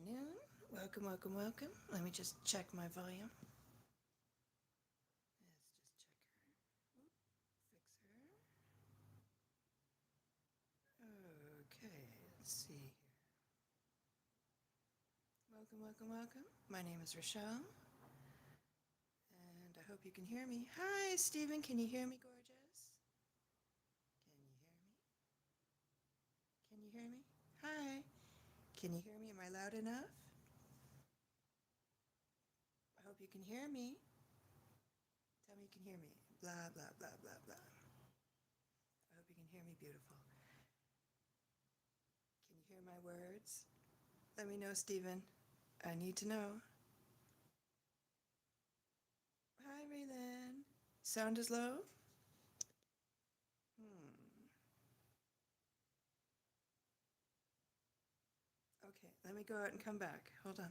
afternoon. Welcome, welcome, welcome. Let me just check my volume. Let's just check her. Okay, let's see here. Welcome, welcome, welcome. My name is Rochelle, and I hope you can hear me. Hi, Stephen. Can you hear me, gorgeous? Can you hear me? Can you hear me? Hi. Can you hear me? Am I loud enough? I hope you can hear me. Tell me you can hear me. Blah, blah, blah, blah, blah. I hope you can hear me, beautiful. Can you hear my words? Let me know, Stephen. I need to know. Hi, Raylan. Sound is low? Hmm. Okay, let me go out and come back. Hold on.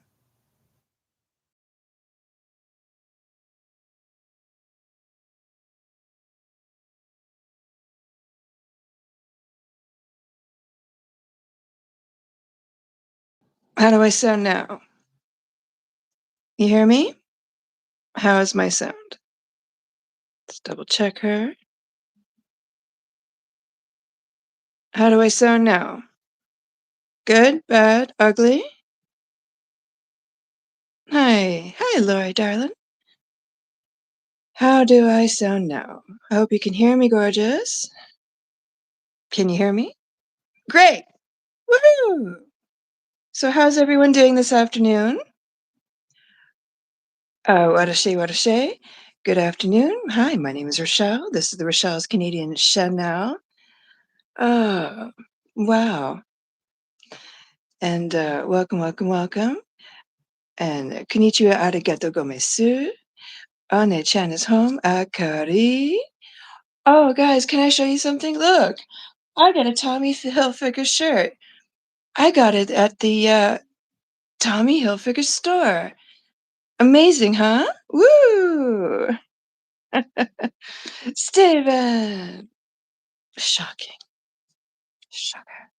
How do I sound now? You hear me? How is my sound? Let's double check her. How do I sound now? Good, bad, ugly? Hi. Hi, Lori, darling. How do I sound now? I hope you can hear me, gorgeous. Can you hear me? Great! Woohoo! So, how's everyone doing this afternoon? What a she, what a she. Good afternoon. Hi, my name is Rochelle. This is the Rochelle's Canadian Chanel. Oh, wow. And welcome, welcome, welcome. And konnichiwa arigato gomesu. One-chan is home. Akari. Oh, guys, can I show you something? Look, I got a Tommy Hilfiger shirt. I got it at the Tommy Hilfiger store. Amazing, huh? Woo! Steven! Shocking. Shocker.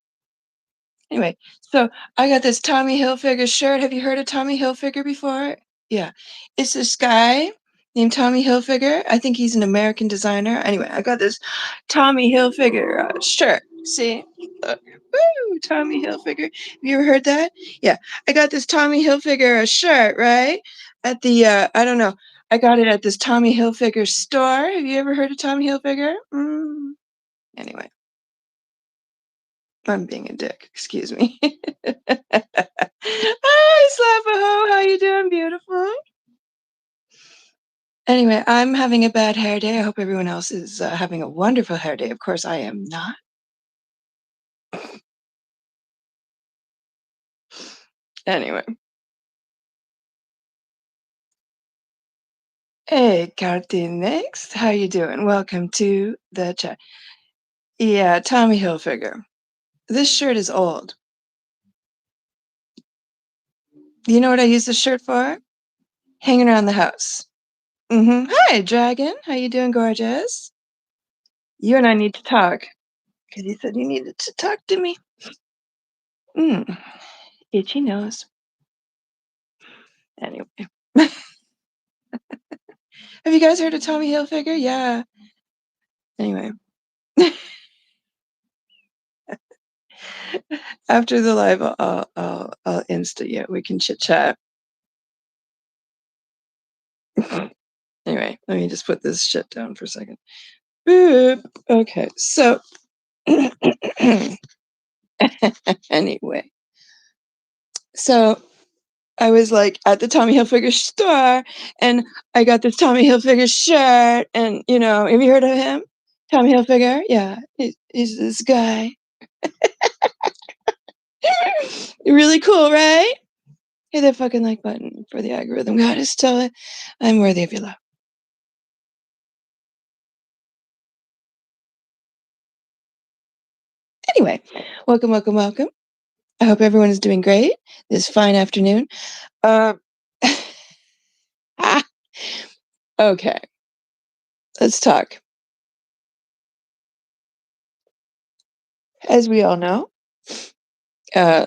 Anyway, so I got this Tommy Hilfiger shirt. Have you heard of Tommy Hilfiger before? Yeah. It's this guy named Tommy Hilfiger. I think he's an American designer. Anyway, I got this Tommy Hilfiger shirt. See? Look. Woo! Tommy Hilfiger. Have you ever heard that? Yeah. I got this Tommy Hilfiger shirt, right? At the, I don't know. I got it at this Tommy Hilfiger store. Have you ever heard of Tommy Hilfiger? Anyway. I'm being a dick. Excuse me. Hi, Slapaho. How you doing, beautiful? Anyway, I'm having a bad hair day. I hope everyone else is having a wonderful hair day. Of course, I am not. Anyway. Hey, Cartoon Next. How you doing? Welcome to the chat. Yeah, Tommy Hilfiger. This shirt is old. You know what I use this shirt for? Hanging around the house. Hi, Dragon. How you doing, gorgeous? You and I need to talk. Because you said you needed to talk to me. Itchy nose. Anyway. Have you guys heard of Tommy Hilfiger? Yeah. Anyway. After the live, I'll Insta you. We can chit chat. Anyway, let me just put this shit down for a second. Boop. Okay, so anyway, so I was like at the Tommy Hilfiger store, and I got this Tommy Hilfiger shirt, and have you heard of him? Tommy Hilfiger? Yeah, he's this guy. Really cool, right? Hit that fucking like button for the algorithm. Goddess, tell it I'm worthy of your love. Anyway, welcome, welcome, welcome. I hope everyone is doing great this fine afternoon. Uh, okay, let's talk. As we all know, uh,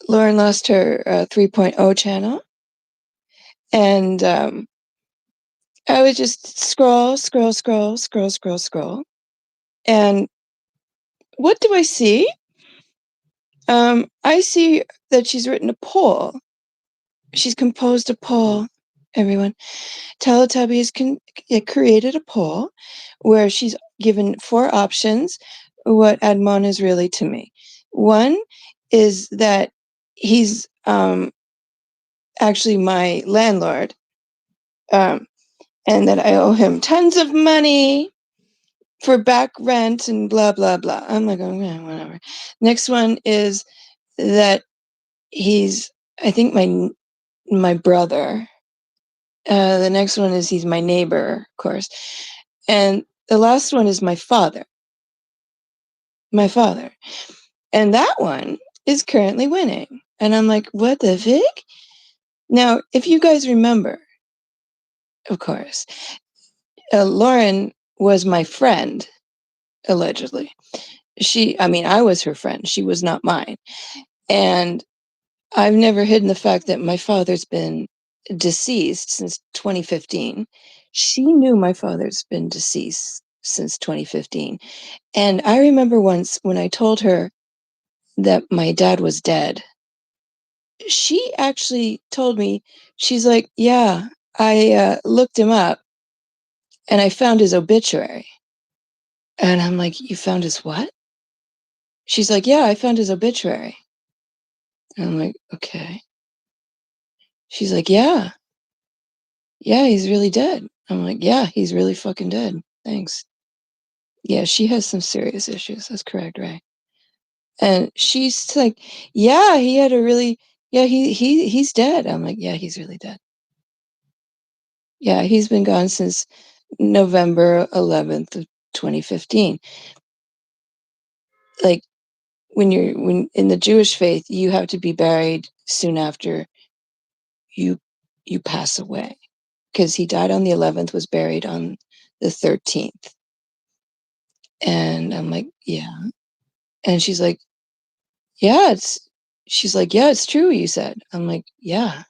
Lauren lost her 3.0 channel, and I would just scroll, scroll, scroll, scroll, scroll, scroll, and what do I see? I see that she's written a poll. She's composed a poll, everyone. Teletubbies created a poll where she's given 4 options what Edmond is really to me. One is that he's actually my landlord, um, and that I owe him tons of money for back rent and blah, blah, blah. I'm like, oh, yeah, whatever. Next one is that he's, I think, my brother. The next one is he's my neighbor, of course. And the last one is my father. My father. And that one is currently winning. And I'm like, what the fig? Now, if you guys remember, of course, Lauren was my friend, allegedly. I was her friend. She was not mine. And I've never hidden the fact that my father's been deceased since 2015. She knew my father's been deceased since 2015. And I remember once when I told her that my dad was dead, she actually told me, she's like, yeah, I looked him up and I found his obituary. And I'm like, you found his what? She's like, yeah, I found his obituary. And I'm like, okay. She's like, yeah, he's really dead. I'm like, yeah, he's really fucking dead. Thanks. Yeah, she has some serious issues. That's correct, right? And she's like, yeah, he had a really, yeah, he's dead. I'm like, yeah, he's really dead. Yeah, he's been gone since November 11th of 2015. Like when in the Jewish faith, you have to be buried soon after you you pass away, because he died on the 11th, was buried on the 13th. And I'm like, yeah. And yeah, she's like, yeah, it's true, you said. I'm like, yeah.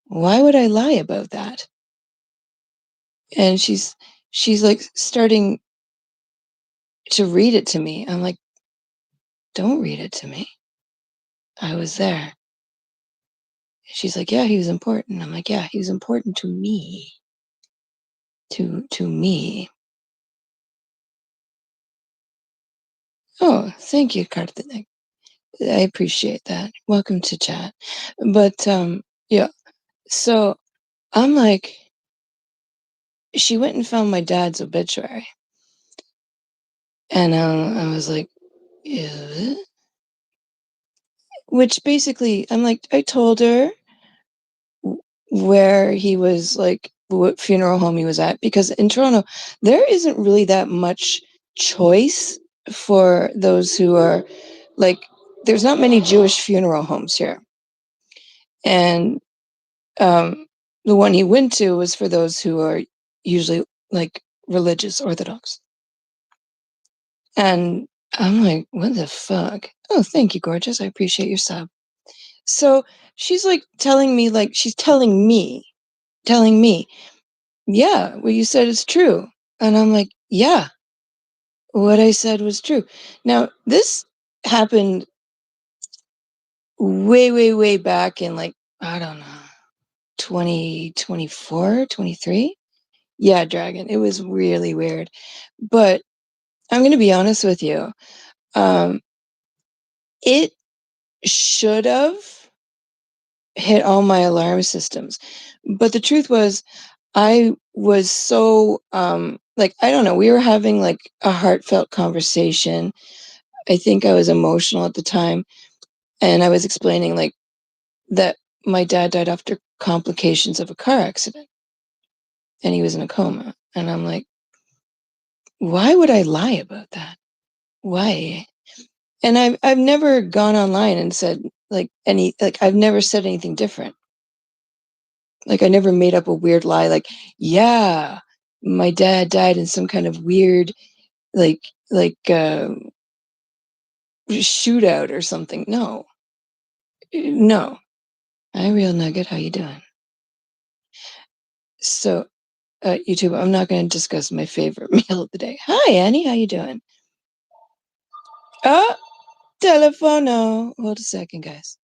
Why would I lie about that? And she's like starting to read it to me. I'm like, don't read it to me. I was there. She's like, yeah, he was important. I'm like, yeah, he was important to me. To me. Oh, thank you, Karthik. I appreciate that. Welcome to chat. But yeah, so I'm like, she went and found my dad's obituary. And I was like, "Eh?" Which basically, I'm like, I told her where he was, like, what funeral home he was at, because in Toronto, there isn't really that much choice for those who are, like, there's not many Jewish funeral homes here. And um, the one he went to was for those who are usually, like, religious Orthodox. And I'm like, what the fuck? Oh, thank you, gorgeous. I appreciate your sub. So she's like telling me, yeah, what you said is true. And I'm like, yeah, what I said was true. Now, this happened way, way, way back in, like, I don't know, 2024, 23. Yeah, Dragon. It was really weird. But I'm going to be honest with you. Um, it should have hit all my alarm systems. But the truth was, I was so, like, I don't know, we were having like a heartfelt conversation. I think I was emotional at the time. And I was explaining, like, that my dad died after complications of a car accident and he was in a coma. And I'm like, why would I lie about that? Why? And I've never gone online and said, like, I've never said anything different. Like, I never made up a weird lie, like, yeah, my dad died in some kind of weird, like like, shootout or something. No. No. Hi, Real Nugget. How you doing? So, YouTube, I'm not going to discuss my favorite meal of the day. Hi, Annie. How you doing? Oh, telefono. Hold a second, guys.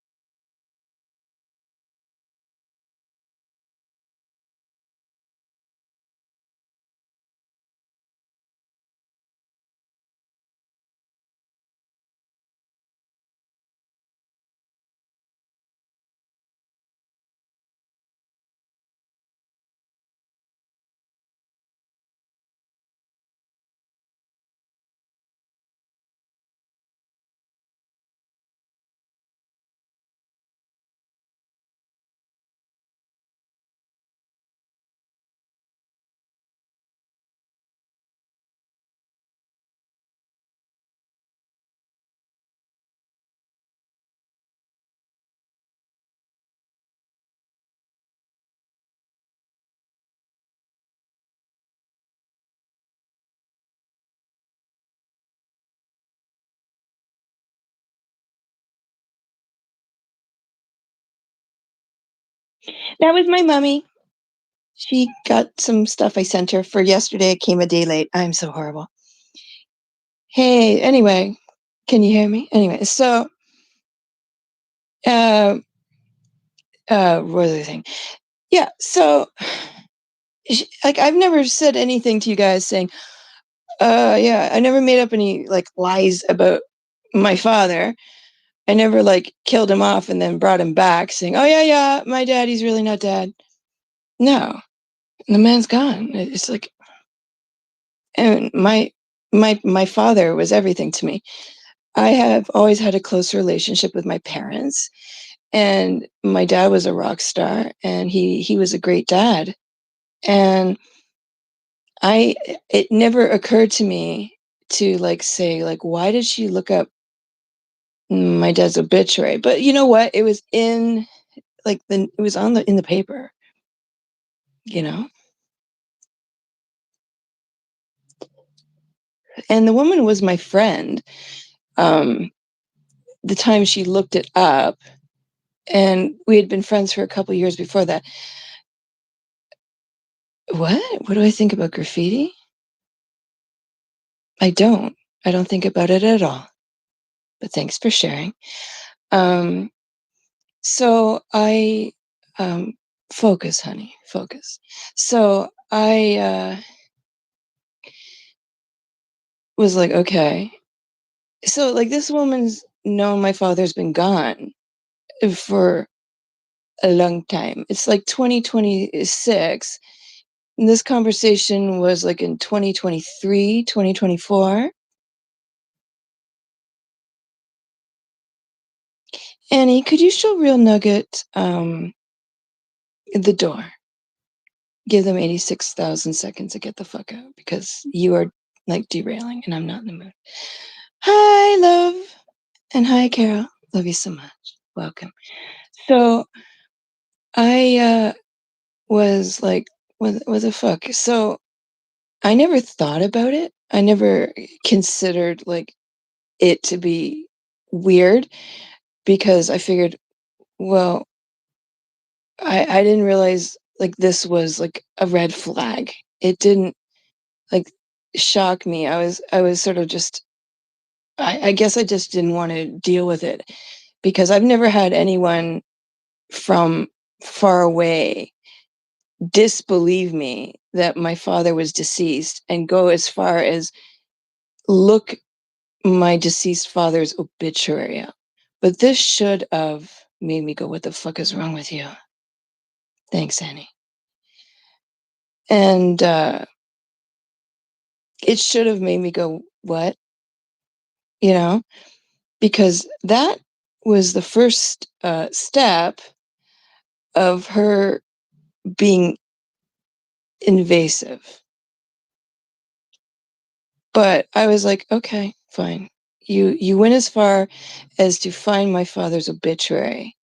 That was my mummy. She got some stuff I sent her for yesterday. It came a day late. I'm so horrible. Hey, anyway, can you hear me? Anyway, so, uh, what was I saying? Yeah, so, like, I've never said anything to you guys saying, yeah, I never made up any, like, lies about my father. I never, like, killed him off and then brought him back saying, "Oh, yeah, yeah, my daddy's really not dead." No, the man's gone. It's like and my father was everything to me. I have always had a close relationship with my parents, and my dad was a rock star, and he was a great dad, and I it never occurred to me to, like, say, like, "Why did she look up my dad's obituary?" But you know what? It was in, like, it was on the in the paper, you know? And the woman was my friend. Um, the time she looked it up, and we had been friends for a couple years before that. What? What do I think about graffiti? I don't. I don't think about it at all. But thanks for sharing. Um, so I focus, honey, focus. So I was like, okay. So like this woman's known my father's been gone for a long time. It's like 2026. And this conversation was like in 2023, 2024. Annie, could you show Real Nugget the door? Give them 86,000 seconds to get the fuck out because you are like derailing and I'm not in the mood. Hi, love. And hi, Carol. Love you so much. Welcome. So I was like, what the fuck? So I never thought about it. I never considered like it to be weird because I figured, well, I didn't realize like this was like a red flag. It didn't like shock me. I was sort of just I guess I just didn't want to deal with it because I've never had anyone from far away disbelieve me that my father was deceased and go as far as look my deceased father's obituary up. But this should have made me go, what the fuck is wrong with you? Thanks, Annie. And it should have made me go, what? You know, because that was the first step of her being invasive. But I was like, okay, fine. You went as far as to find my father's obituary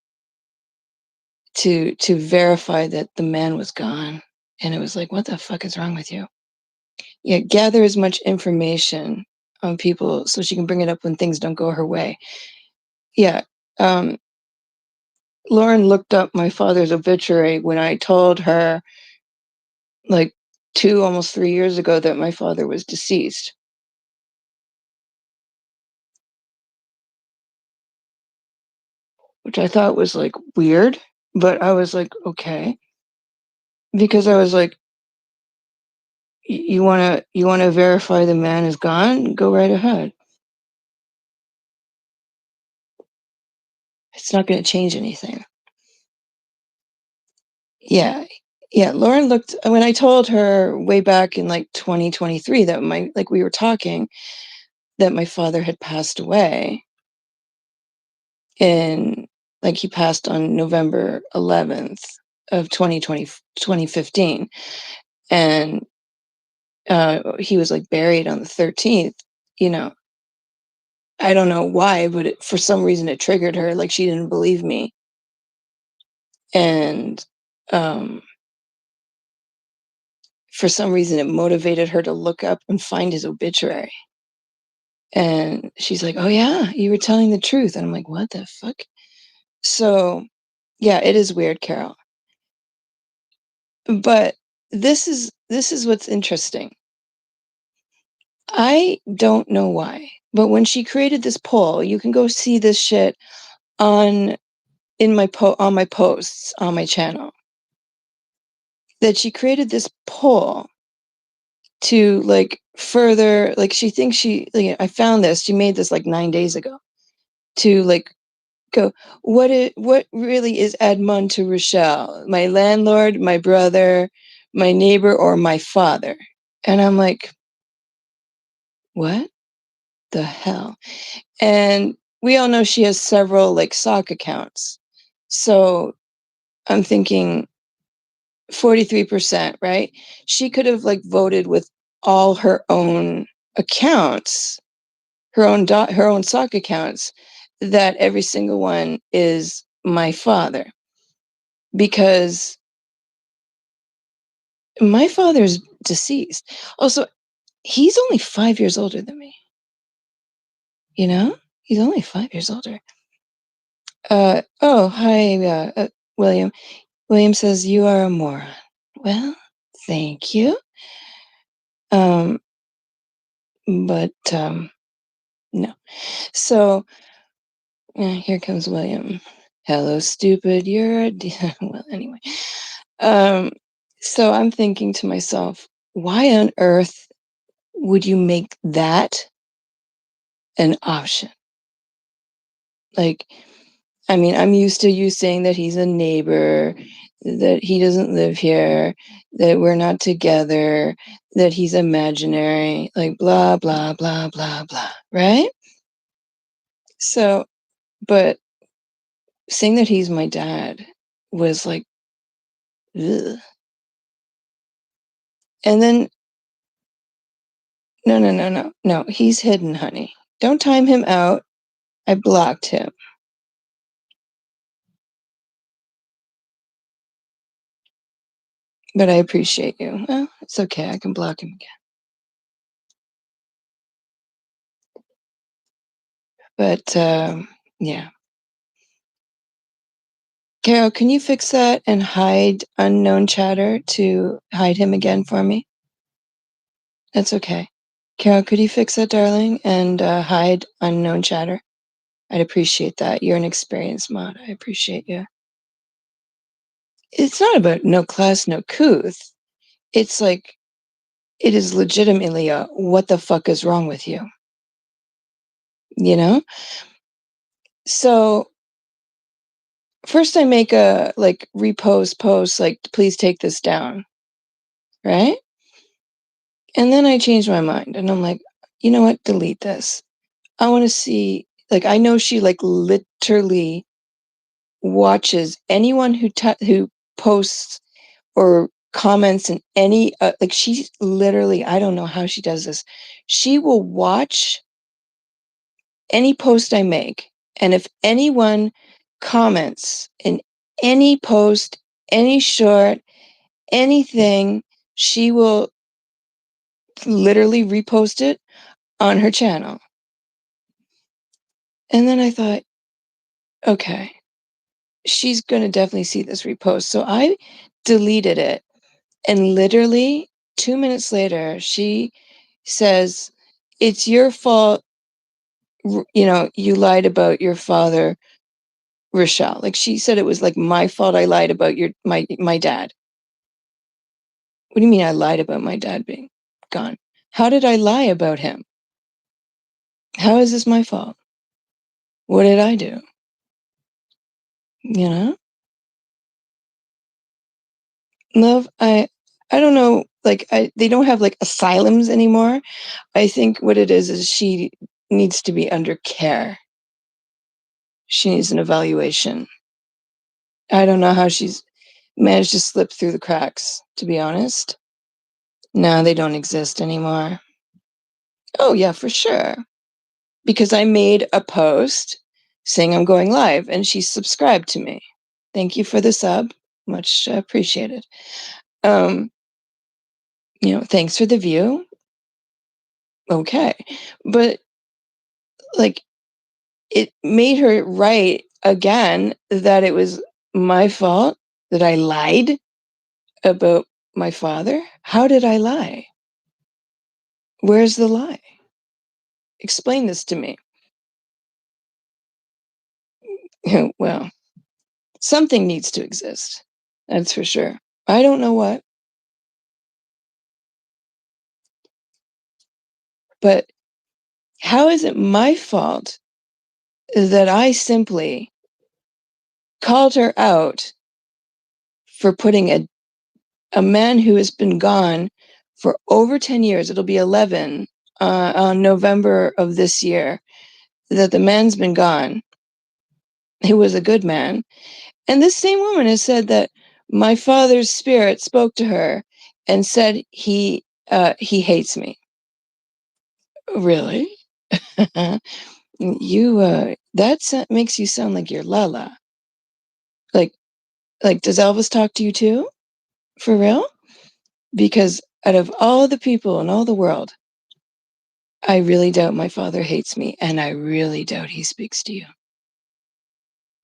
to verify that the man was gone. And it was like, what the fuck is wrong with you? Yeah, gather as much information on people so she can bring it up when things don't go her way. Yeah. Um, Lauren looked up my father's obituary when I told her, like, 2, almost 3 years ago that my father was deceased, which I thought was, like, weird, but I was like, "Okay." Because I was like, "You wanna verify the man is gone? Go right ahead. It's not gonna change anything." Yeah. Yeah, Lauren looked when I told her way back in, like, 2023 that we were talking, that my father had passed away, and, like, he passed on November 11th of 2015, and, he was, like, buried on the 13th, you know, I don't know why, but for some reason it triggered her, like, she didn't believe me, and, um, for some reason it motivated her to look up and find his obituary. And she's like, "Oh, yeah, you were telling the truth." And I'm like, "What the fuck?" So, yeah, it is weird, Carol. But this is what's interesting. I don't know why, but when she created this poll, you can go see this shit on on my posts on my channel. That she created this poll to, like, further, like, she thinks I found this. She made this like 9 days ago to, like, go, what really is Edmond to Rochelle? My landlord, my brother, my neighbor, or my father? And I'm like, what the hell? And we all know she has several, like, sock accounts. So I'm thinking 43%, right? She could have, like, voted with all her own accounts, her own sock accounts, that every single one is my father, because my father's deceased. Also, he's only 5 years older than me, you know? He's only 5 years older. Oh, hi, William. William says, "You are a moron." Well, thank you. Um, but no. So, here comes William. "Hello, stupid, you're a d" well, anyway. Um, so I'm thinking to myself, why on earth would you make that an option? Like, I mean, I'm used to you saying that he's a neighbor, that he doesn't live here, that we're not together, that he's imaginary, like, blah, blah, blah, blah, blah, right? So, but saying that he's my dad was like, ugh. And then, no, no, no, no, no, he's hidden, honey. Don't time him out. I blocked him, but I appreciate you. Well, it's okay. I can block him again. But yeah. Carol, can you fix that and hide unknown chatter to hide him again for me? That's okay. Carol, could you fix that, darling, and hide unknown chatter? I'd appreciate that. You're an experienced mod. I appreciate you. It's not about no class, no couth. It's like, it is legitimately a what the fuck is wrong with you? You know? So first I make a, like, repost post, like, "Please take this down," right? And then I changed my mind and I'm like, "You know what? Delete this. I wanna see," like, I know she, like, literally watches anyone who posts or comments in any, like, she's literally, I don't know how she does this. She will watch any post I make, and if anyone comments in any post, any short, anything, she will literally repost it on her channel. And then I thought, okay. she's gonna definitely see this repost. So I deleted it, and literally 2 minutes later, she says, "It's your fault, you lied about your father, Rochelle." Like, she said it was, like, my fault I lied about my dad. What do you mean I lied about my dad being gone? How did I lie about him? How is this my fault? What did I do? You know? Love, I don't know, like, they don't have, like, asylums anymore. I think what it is she needs to be under care. She needs an evaluation. I don't know how she's managed to slip through the cracks, to be honest. No, they don't exist anymore. Oh, yeah, for sure. Because I made a post saying I'm going live, and she subscribed to me. Thank you for the sub. Much appreciated. Um, thanks for the view. Okay. But, like, it made her right again that it was my fault that I lied about my father. How did I lie? Where's the lie? Explain this to me. Well, something needs to exist. That's for sure. I don't know what, but how is it my fault that I simply called her out for putting a man who has been gone for over 10 years? It'll be 11 on November of this year, that the man's been gone. He was a good man. And this same woman has said that my father's spirit spoke to her and said he hates me. Really? Makes you sound like you're Lala. Like does Elvis talk to you too? For real? Because out of all the people in all the world, I really doubt my father hates me, and I really doubt he speaks to you.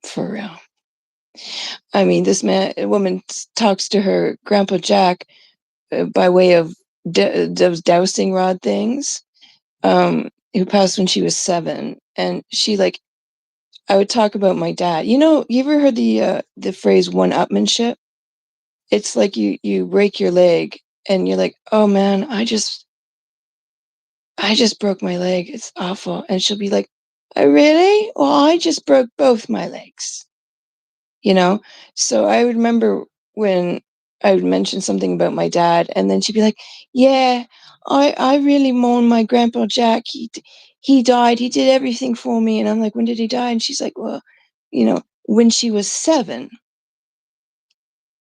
For real. I mean, woman talks to her grandpa Jack by way of those dowsing rod things, who passed when she was 7, and I would talk about my dad. You ever heard the phrase one-upmanship? It's like you break your leg and you're like, "Oh man, I just broke my leg. It's awful." And she'll be like, "Oh, really? Well, I just broke both my legs." You know? So I would remember when I would mention something about my dad, and then she'd be like, "Yeah, I really mourn my grandpa Jack. He died. He did everything for me." And I'm like, "When did he die?" And she's like, "Well, when she was 7."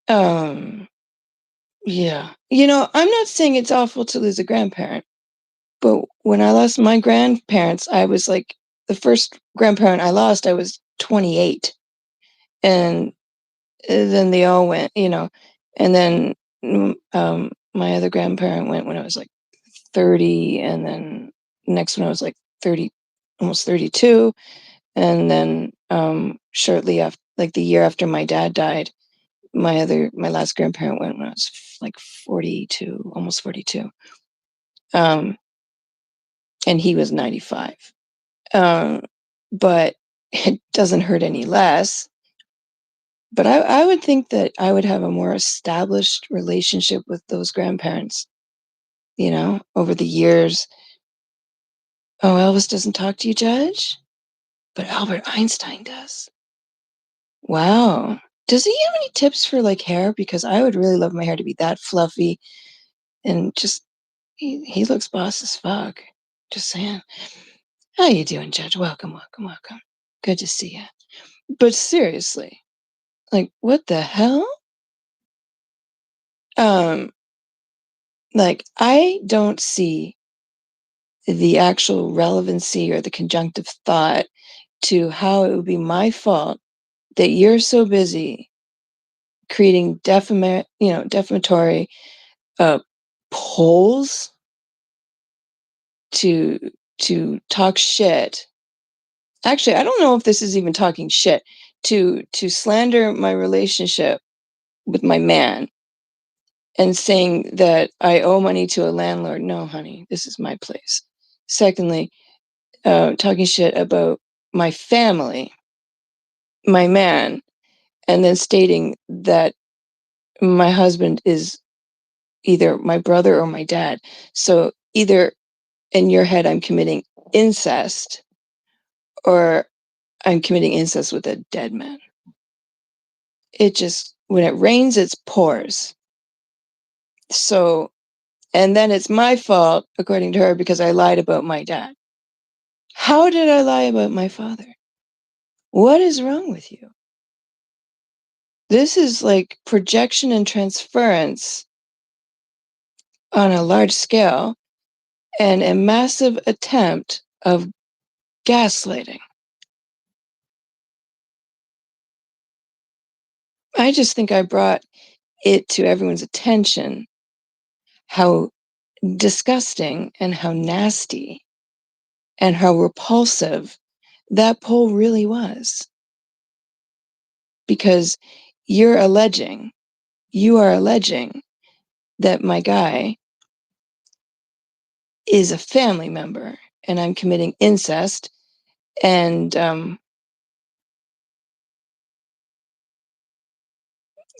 Um, yeah. I'm not saying it's awful to lose a grandparent, but when I lost my grandparents, I was like, the first grandparent I lost, I was 28. And then they all went, and then my other grandparent went when I was like 30, and then next one I was like 30, almost 32, and then shortly after, like the year after my dad died, my last grandparent went when I was like 42, almost 42, um, and he was 95. Um, but it doesn't hurt any less. But I would think that I would have a more established relationship with those grandparents, over the years. Oh, Elvis doesn't talk to you, Judge? But Albert Einstein does. Wow. Does he have any tips for like hair? Because I would really love my hair to be that fluffy and just he looks boss as fuck. Just saying. How you doing, Judge? Welcome, welcome, welcome. Good to see you. But seriously, like what the hell? Um, like I don't see the actual relevancy or the conjunctive thought to how it would be my fault that you're so busy creating defamatory uh, polls to talk shit. Actually, I don't know if this is even talking shit. to slander my relationship with my man and saying that I owe money to a landlord. No, honey, this is my place. Secondly, talking shit about my family, my man, and then stating that my husband is either my brother or my dad. So either in your head, I'm committing incest or I'm committing incest with a dead man. It just, when it rains, it pours. So, and then it's my fault, according to her, because I lied about my dad. How did I lie about my father? What is wrong with you? This is like projection and transference on a large scale and a massive attempt of gaslighting. I just think I brought it to everyone's attention how disgusting and how nasty and how repulsive that poll really was. Because you are alleging that my guy is a family member and I'm committing incest and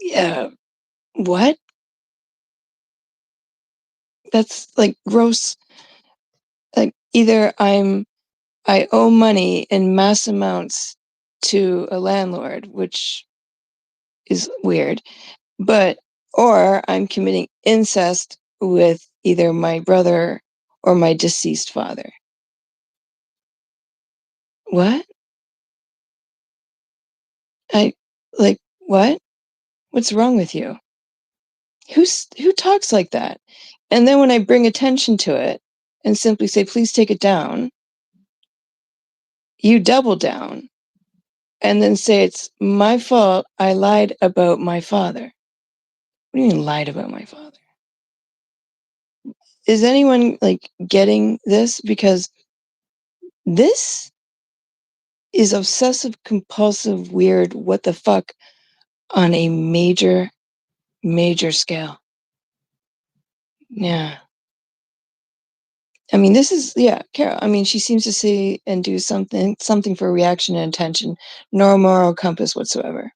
yeah, what? That's like gross. Like either I owe money in mass amounts to a landlord, which is weird, but or I'm committing incest with either my brother or my deceased father. What? I like what? What's wrong with you? Who talks like that? And then when I bring attention to it and simply say, please take it down, you double down and then say it's my fault. I lied about my father. What do you mean lied about my father? Is anyone like getting this? Because this is obsessive compulsive weird what the fuck on a major scale. Yeah. I mean, this is, yeah, Carol. I mean, she seems to see and do something for reaction and attention. No moral compass whatsoever.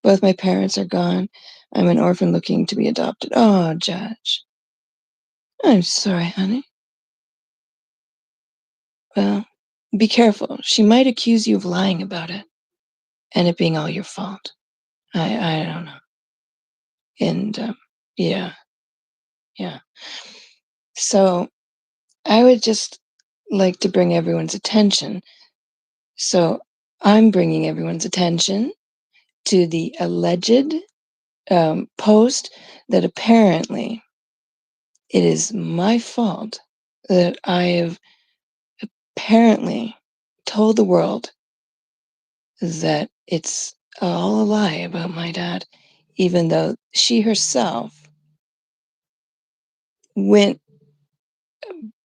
Both my parents are gone. I'm an orphan looking to be adopted. Oh, Judge. I'm sorry, honey. Well, be careful. She might accuse you of lying about it and it being all your fault. I don't know. And yeah, yeah. So I would just like to bring everyone's attention. So I'm bringing everyone's attention to the alleged post that apparently it is my fault that I have apparently told the world that it's all a lie about my dad, even though she herself went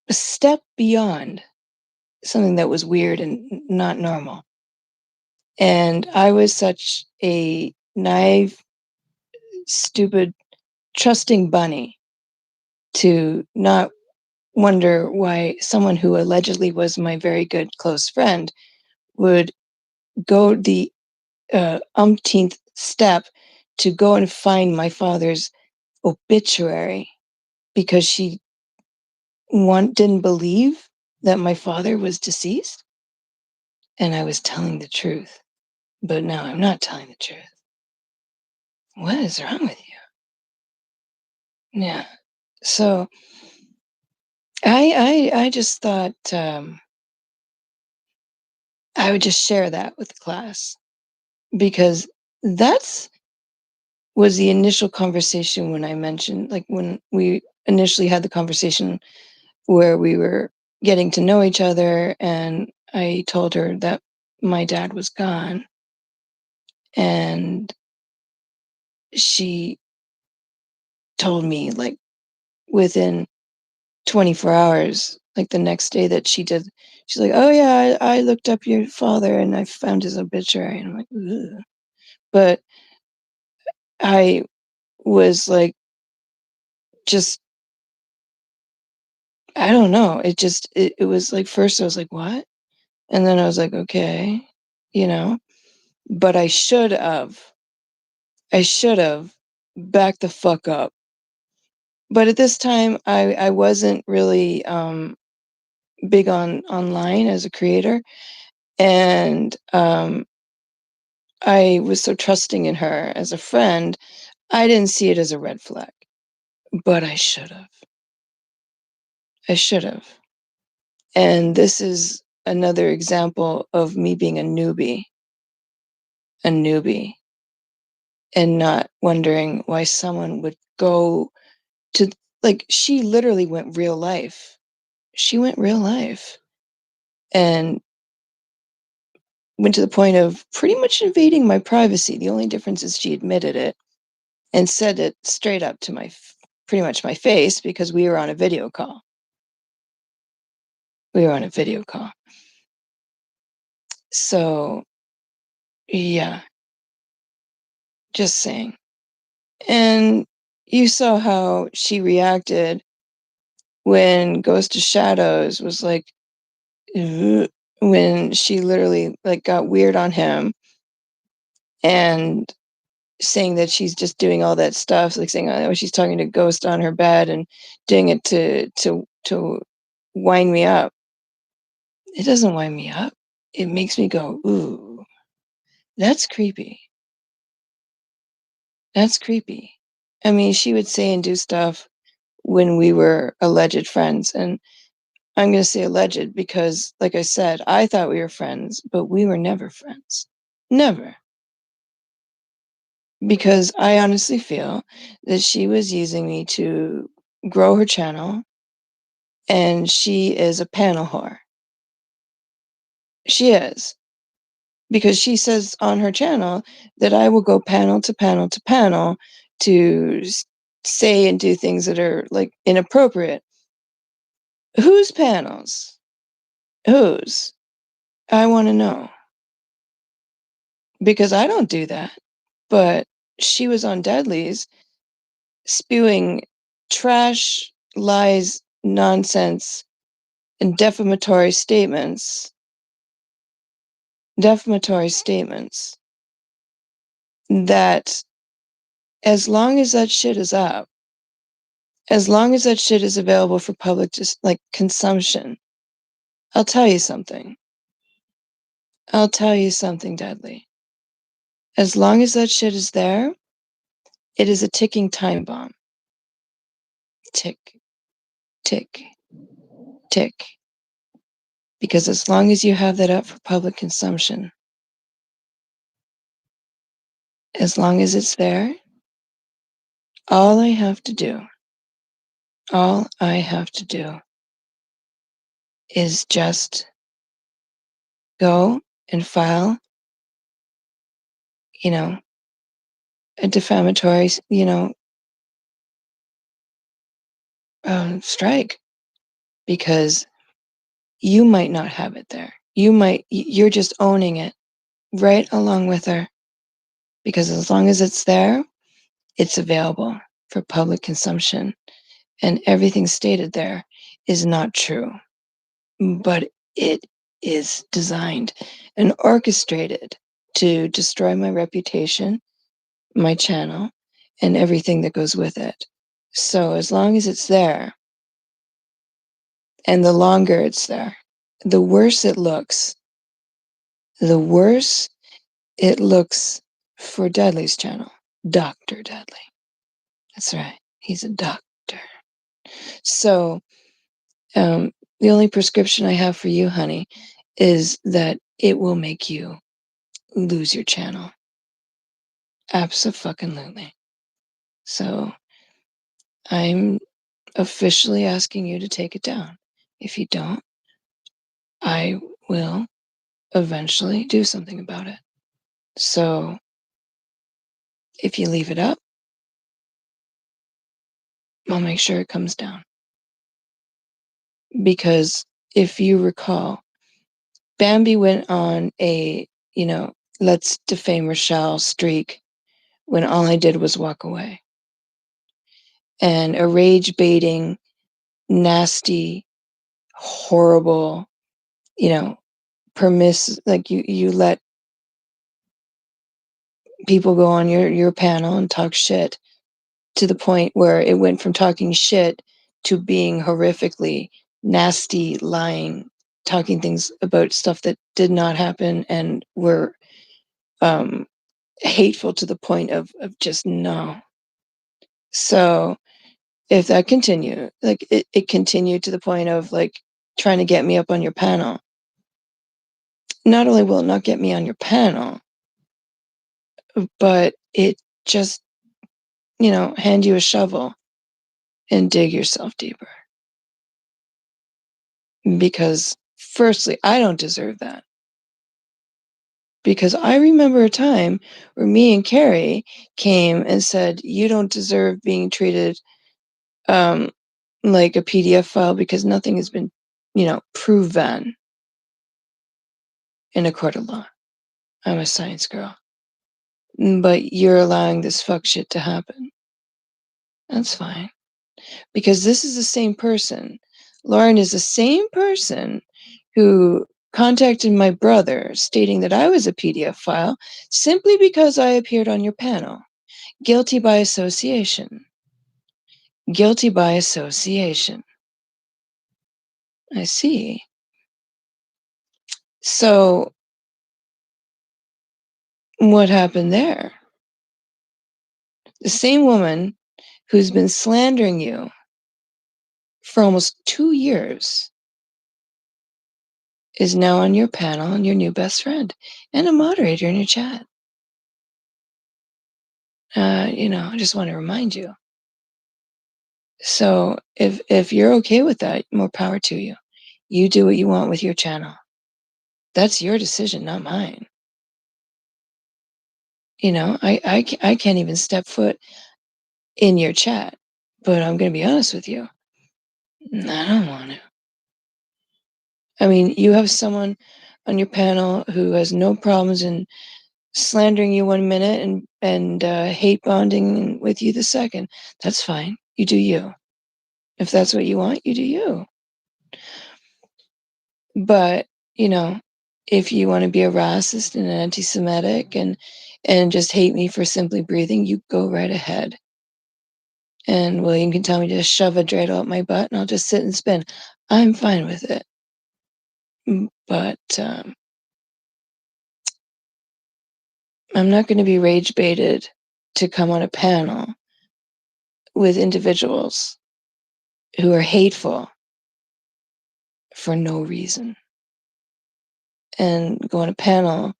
a step beyond something that was weird and not normal. And I was such a naive, stupid, trusting bunny to not wonder why someone who allegedly was my very good close friend would go the umpteenth step to go and find my father's obituary because she didn't believe that my father was deceased and I was telling the truth. But now I'm not telling the truth. What is wrong with you? Yeah. So I just thought I would just share that with the class because that's was the initial conversation when I mentioned, like when we initially had the conversation where we were getting to know each other and I told her that my dad was gone and she told me like within 24 hours, like the next day that She's like, "Oh, yeah, I looked up your father and I found his obituary." And I'm like, "Ugh." But I was like, just I don't know. It was like first I was like, "What?" And then I was like, "Okay," you know? But I should have backed the fuck up. But at this time, I wasn't really, big on online as a creator, and, I was so trusting in her as a friend, I didn't see it as a red flag, but I should've. I should've. And this is another example of me being a newbie, and not wondering why someone would go to like, she literally went real life. She went real life and went to the point of pretty much invading my privacy. The only difference is she admitted it and said it straight up to pretty much my face because we were on a video call. We were on a video call. So, yeah, just saying. And you saw how she reacted when Ghost of Shadows was like, "Ugh," when she literally like got weird on him and saying that she's just doing all that stuff, like saying, "Oh, she's talking to Ghost on her bed and doing it to wind me up." It doesn't wind me up. It makes me go, "Ooh, that's creepy. That's creepy." I mean, she would say and do stuff when we were alleged friends, and I'm gonna say alleged because, like I said, I thought we were friends, but we were never friends. Never. Because I honestly feel that she was using me to grow her channel, and she is a panel whore. She is. Because she says on her channel that I will go panel to panel to panel to say and do things that are like inappropriate. Whose panels? Whose? I want to know. Because I don't do that. But she was on Deadly's spewing trash, lies, nonsense, and defamatory statements that as long as that shit is up, as long as that shit is available for public just like consumption, I'll tell you something. I'll tell you something deadly. As long as that shit is there, it is a ticking time bomb. Tick, tick, tick. Because as long as you have that up for public consumption, as long as it's there, all I have to do, all I have to do is just go and file, you know, a defamatory, strike because you might not have it there. You're just owning it right along with her because as long as it's there, it's available for public consumption. And everything stated there is not true, but it is designed and orchestrated to destroy my reputation, my channel, and everything that goes with it. So as long as it's there, and the longer it's there, the worse it looks. The worse it looks for Dudley's channel. Dr. Dudley. That's right. He's a doctor. So, the only prescription I have for you, honey, is that it will make you lose your channel. Abso-fucking-lutely. So, I'm officially asking you to take it down. If you don't, I will eventually do something about it. So, if you leave it up, I'll make sure it comes down. Because if you recall, Bambi went on a, you know, let's defame Rochelle streak when all I did was walk away. And a rage baiting, nasty, horrible, you know, like you let people go on your panel and talk shit to the point where it went from talking shit to being horrifically nasty, lying, talking things about stuff that did not happen and were um, hateful to the point of just no. So if that continued, like it continued to the point of like trying to get me up on your panel, not only will it not get me on your panel, but it just, hand you a shovel and dig yourself deeper. Because firstly, I don't deserve that. Because I remember a time where me and Carrie came and said, you don't deserve being treated um, like a PDF file because nothing has been, proven in a court of law. I'm a science girl. But you're allowing this fuck shit to happen. That's fine. Because this is the same person. Lauren is the same person who contacted my brother stating that I was a PDF file simply because I appeared on your panel. Guilty by association. Guilty by association. I see. So, what happened there? The same woman who's been slandering you for almost 2 years is now on your panel and your new best friend and a moderator in your chat. I just want to remind you. So if you're okay with that, more power to you. You do what you want with your channel. That's your decision, not mine. I can't even step foot in your chat, but I'm going to be honest with you. I don't want to. I mean, you have someone on your panel who has no problems in slandering you 1 minute and hate bonding with you the second. That's fine. You do you. If that's what you want, you do you. But, if you want to be a racist and anti-Semitic and just hate me for simply breathing, you go right ahead. And William can tell me to shove a dreidel up my butt and I'll just sit and spin. I'm fine with it. But I'm not going to be rage baited to come on a panel with individuals who are hateful for no reason and go on a panel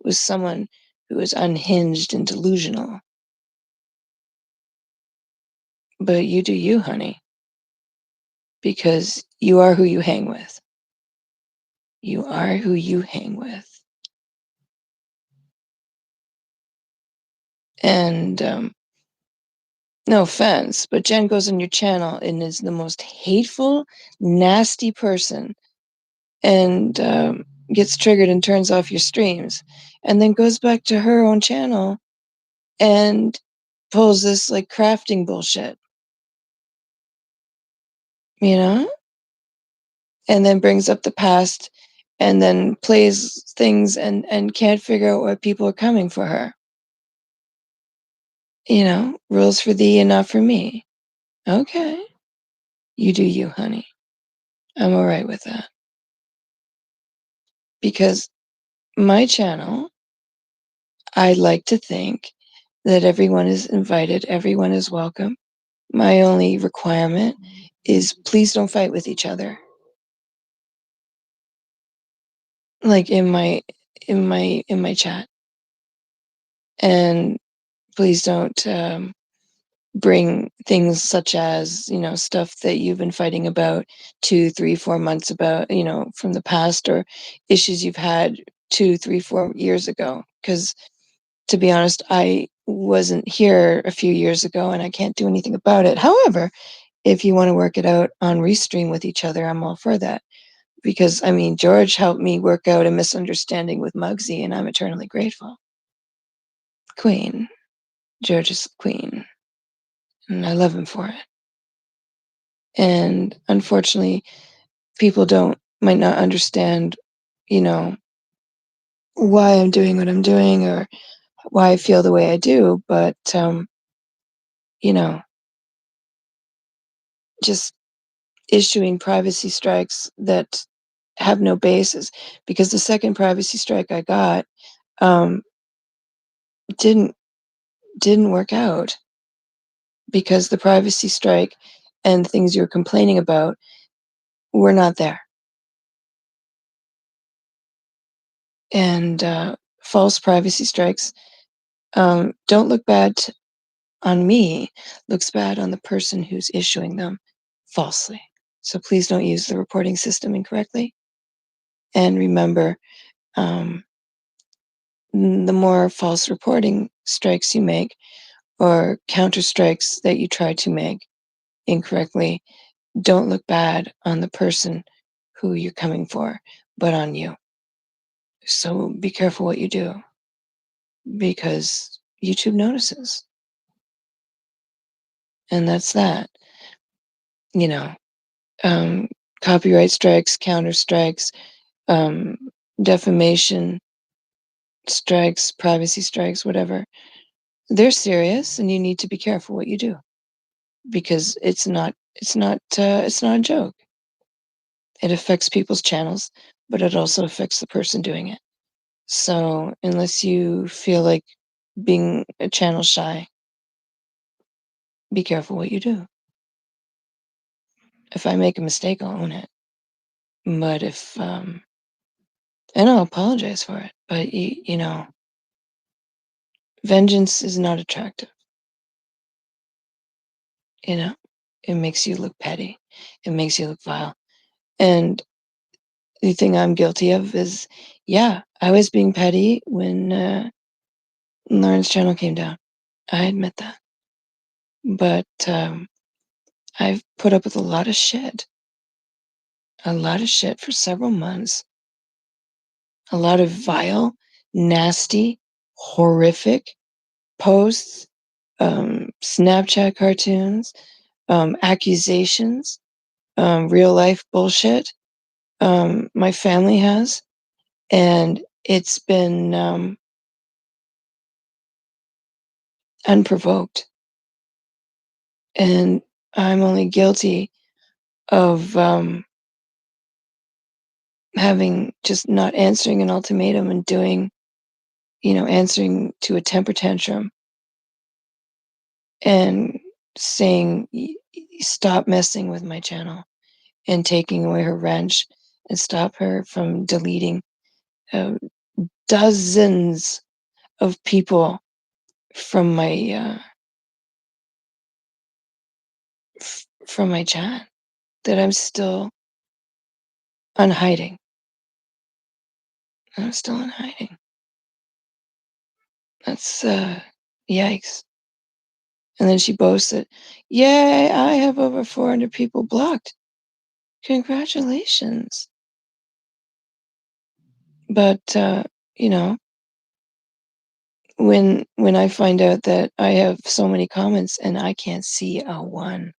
with someone who is unhinged and delusional. But you do you, honey, because you are who you hang with. You are who you hang with. And no offense, but Jen goes on your channel and is the most hateful, nasty person and gets triggered and turns off your streams and then goes back to her own channel and pulls this like crafting bullshit, you know? And then brings up the past and then plays things and can't figure out why people are coming for her. Rules for thee and not for me. Okay. You do you, honey. I'm all right with that. Because my channel, I like to think that everyone is invited, everyone is welcome. My only requirement is please don't fight with each other. Like in my chat. And please don't bring things such as, stuff that you've been fighting about 2, 3, 4 months about, from the past or issues you've had 2, 3, 4 years ago. Because to be honest, I wasn't here a few years ago and I can't do anything about it. However, if you want to work it out on Restream with each other, I'm all for that. because, I mean, George helped me work out a misunderstanding with Muggsy, and I'm eternally grateful. Queen. George is queen, and I love him for it. And unfortunately, people don't might not understand, you know, why I'm doing what I'm doing or why I feel the way I do, but, you know, just issuing privacy strikes that have no basis, because the second privacy strike I got, um, didn't didn't work out because the privacy strike and things you're complaining about were not there. And, false privacy strikes, don't look bad on me, looks bad on the person who's issuing them falsely. So please don't use the reporting system incorrectly. And remember, um, the more false reporting strikes you make or counter strikes that you try to make incorrectly, don't look bad on the person who you're coming for, but on you. So be careful what you do because YouTube notices. And that's that, you know. Um, Copyright strikes, counter strikes, um, defamation strikes, privacy strikes, whatever. They're serious, and you need to be careful what you do because it's not a joke. It affects people's channels, but it also affects the person doing it. So unless you feel like being a channel shy, be careful what you do. If I make a mistake, I'll own it. But if and I'll apologize for it. But you know, vengeance is not attractive. You know, it makes you look petty. It makes you look vile. And the thing I'm guilty of is, yeah, I was being petty when Lauren's channel came down. I admit that. But I've put up with a lot of shit for several months, a lot of vile, nasty, horrific posts, Snapchat cartoons, accusations, real life bullshit. My family has, and it's been unprovoked. And I'm only guilty of having just not answering an ultimatum and doing, answering to a temper tantrum and saying, Stop messing with my channel," and taking away her wrench and stop her from deleting uh, dozens of people from my from my chat that unhiding. I'm still unhiding. That's yikes. And then she boasts that, "Yay, I have over 400 people blocked. Congratulations." But you know, when I find out that I have so many comments and I can't see a one,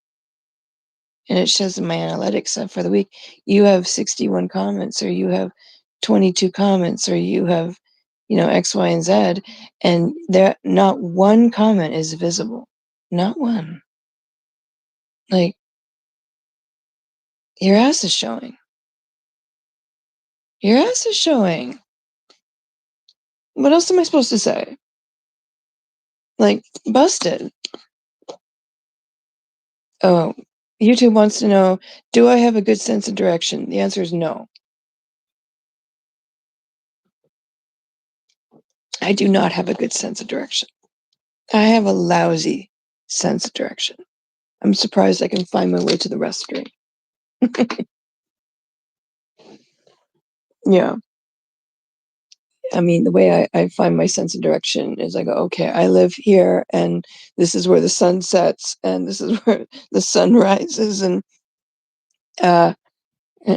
and it shows in my analytics for the week, you have 61 comments, or you have 22 comments, or you have, X, Y, and Z, and there not one comment is visible, not one. Like, your ass is showing. Your ass is showing. What else am I supposed to say? Like, busted. Oh, YouTube wants to know, do I have a good sense of direction? The answer is no. I do not have a good sense of direction. I have a lousy sense of direction. I'm surprised I can find my way to the restroom. Yeah. I mean, the way I find my sense of direction is I go, okay, I live here, and this is where the sun sets, and this is where the sun rises, and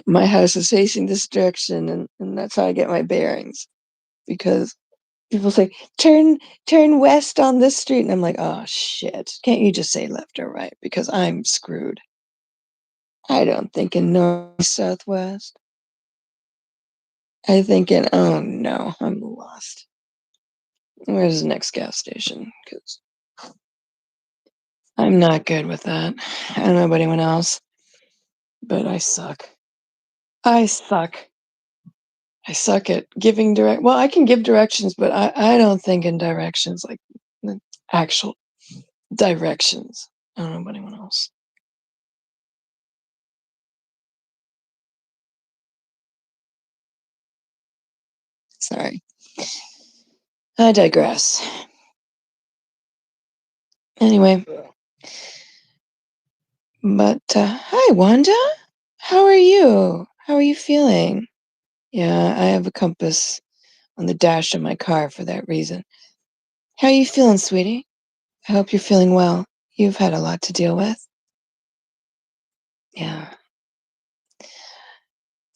My house is facing this direction, and that's how I get my bearings because people say, turn west on this street," and I'm like, "Oh, shit. Can't you just say left or right? Because I'm screwed. I don't think in north, southwest. I think in, oh, no, I'm lost. Where's the next gas station? Because I'm not good with that. I don't know about anyone else, but I suck. I suck. I suck at giving well, I can give directions, but I don't think in directions, like, the actual directions. I don't know about anyone else. Sorry. I digress. Anyway, but, hi, Wanda. How are you? How are you feeling? Yeah, I have a compass on the dash of my car for that reason. How are you feeling, sweetie? I hope you're feeling well. You've had a lot to deal with. Yeah.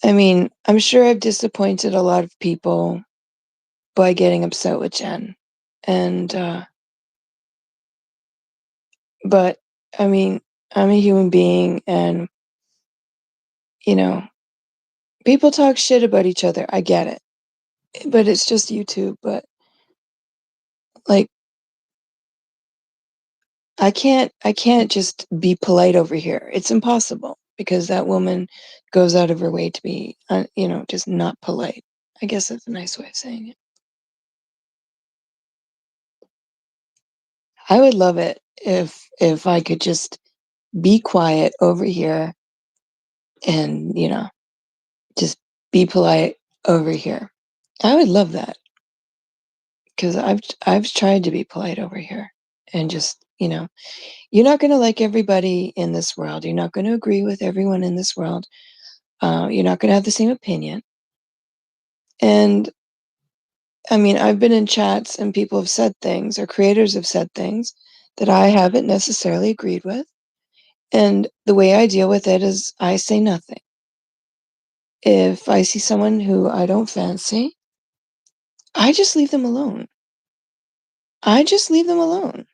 I mean, I'm sure I've disappointed a lot of people by getting upset with Jen. And, but I mean, I'm a human being and, you know, people talk shit about each other. I get it. But it's just YouTube. But like, I can't just be polite over here. It's impossible because that woman goes out of her way to be, just not polite. I guess that's a nice way of saying it. I would love it if I could just be quiet over here and, just be polite over here. I would love that because I've tried to be polite over here and just, you're not going to like everybody in this world. You're not going to agree with everyone in this world. You're not going to have the same opinion. And I mean, I've been in chats and people have said things or creators have said things that I haven't necessarily agreed with. And the way I deal with it is I say nothing. If I see someone who I don't fancy, I just leave them alone. I just leave them alone.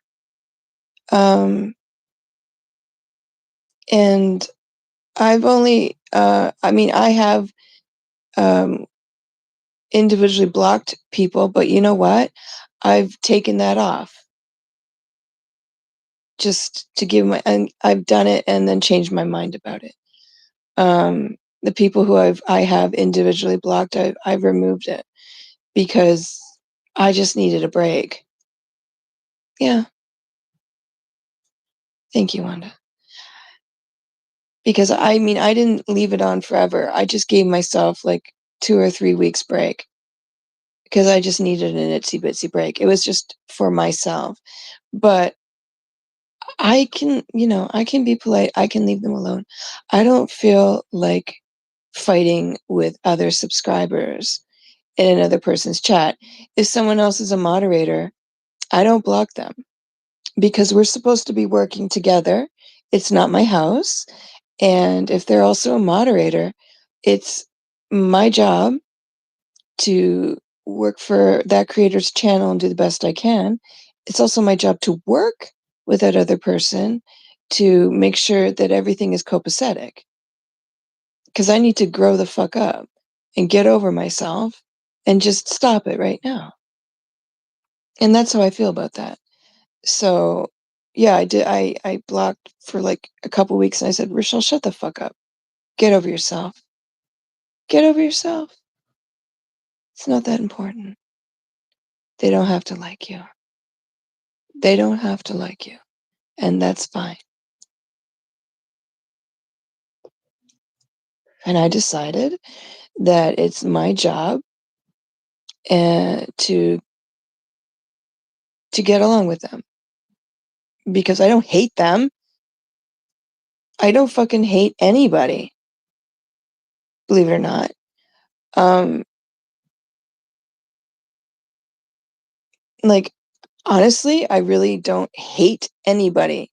Um, and I mean, I have um, individually blocked people, but you know what? I've taken that off just to and I've done it and then changed my mind about it. The people who I have individually blocked, I've removed it because I just needed a break. Yeah, thank you, Wanda. Because I mean, I didn't leave it on forever. I just gave myself like 2 or 3 weeks break because I just needed an itsy bitsy break. It was just for myself. But I can be polite. I can leave them alone. I don't feel like fighting with other subscribers in another person's chat. If someone else is a moderator, I don't block them because we're supposed to be working together. It's not my house. And if they're also a moderator, it's my job to work for that creator's channel and do the best I can. It's also my job to work with that other person to make sure that everything is copacetic because I need to grow the fuck up and get over myself and just stop it right now. And that's how I feel about that. So, yeah, I did. I blocked for like a couple weeks and I said, Rochelle, shut the fuck up. Get over yourself. Get over yourself. It's not that important. They don't have to like you. They don't have to like you. And that's fine. And I decided that it's my job to get along with them because I don't hate them. I don't fucking hate anybody, believe it or not. Um, like honestly, I really don't hate anybody.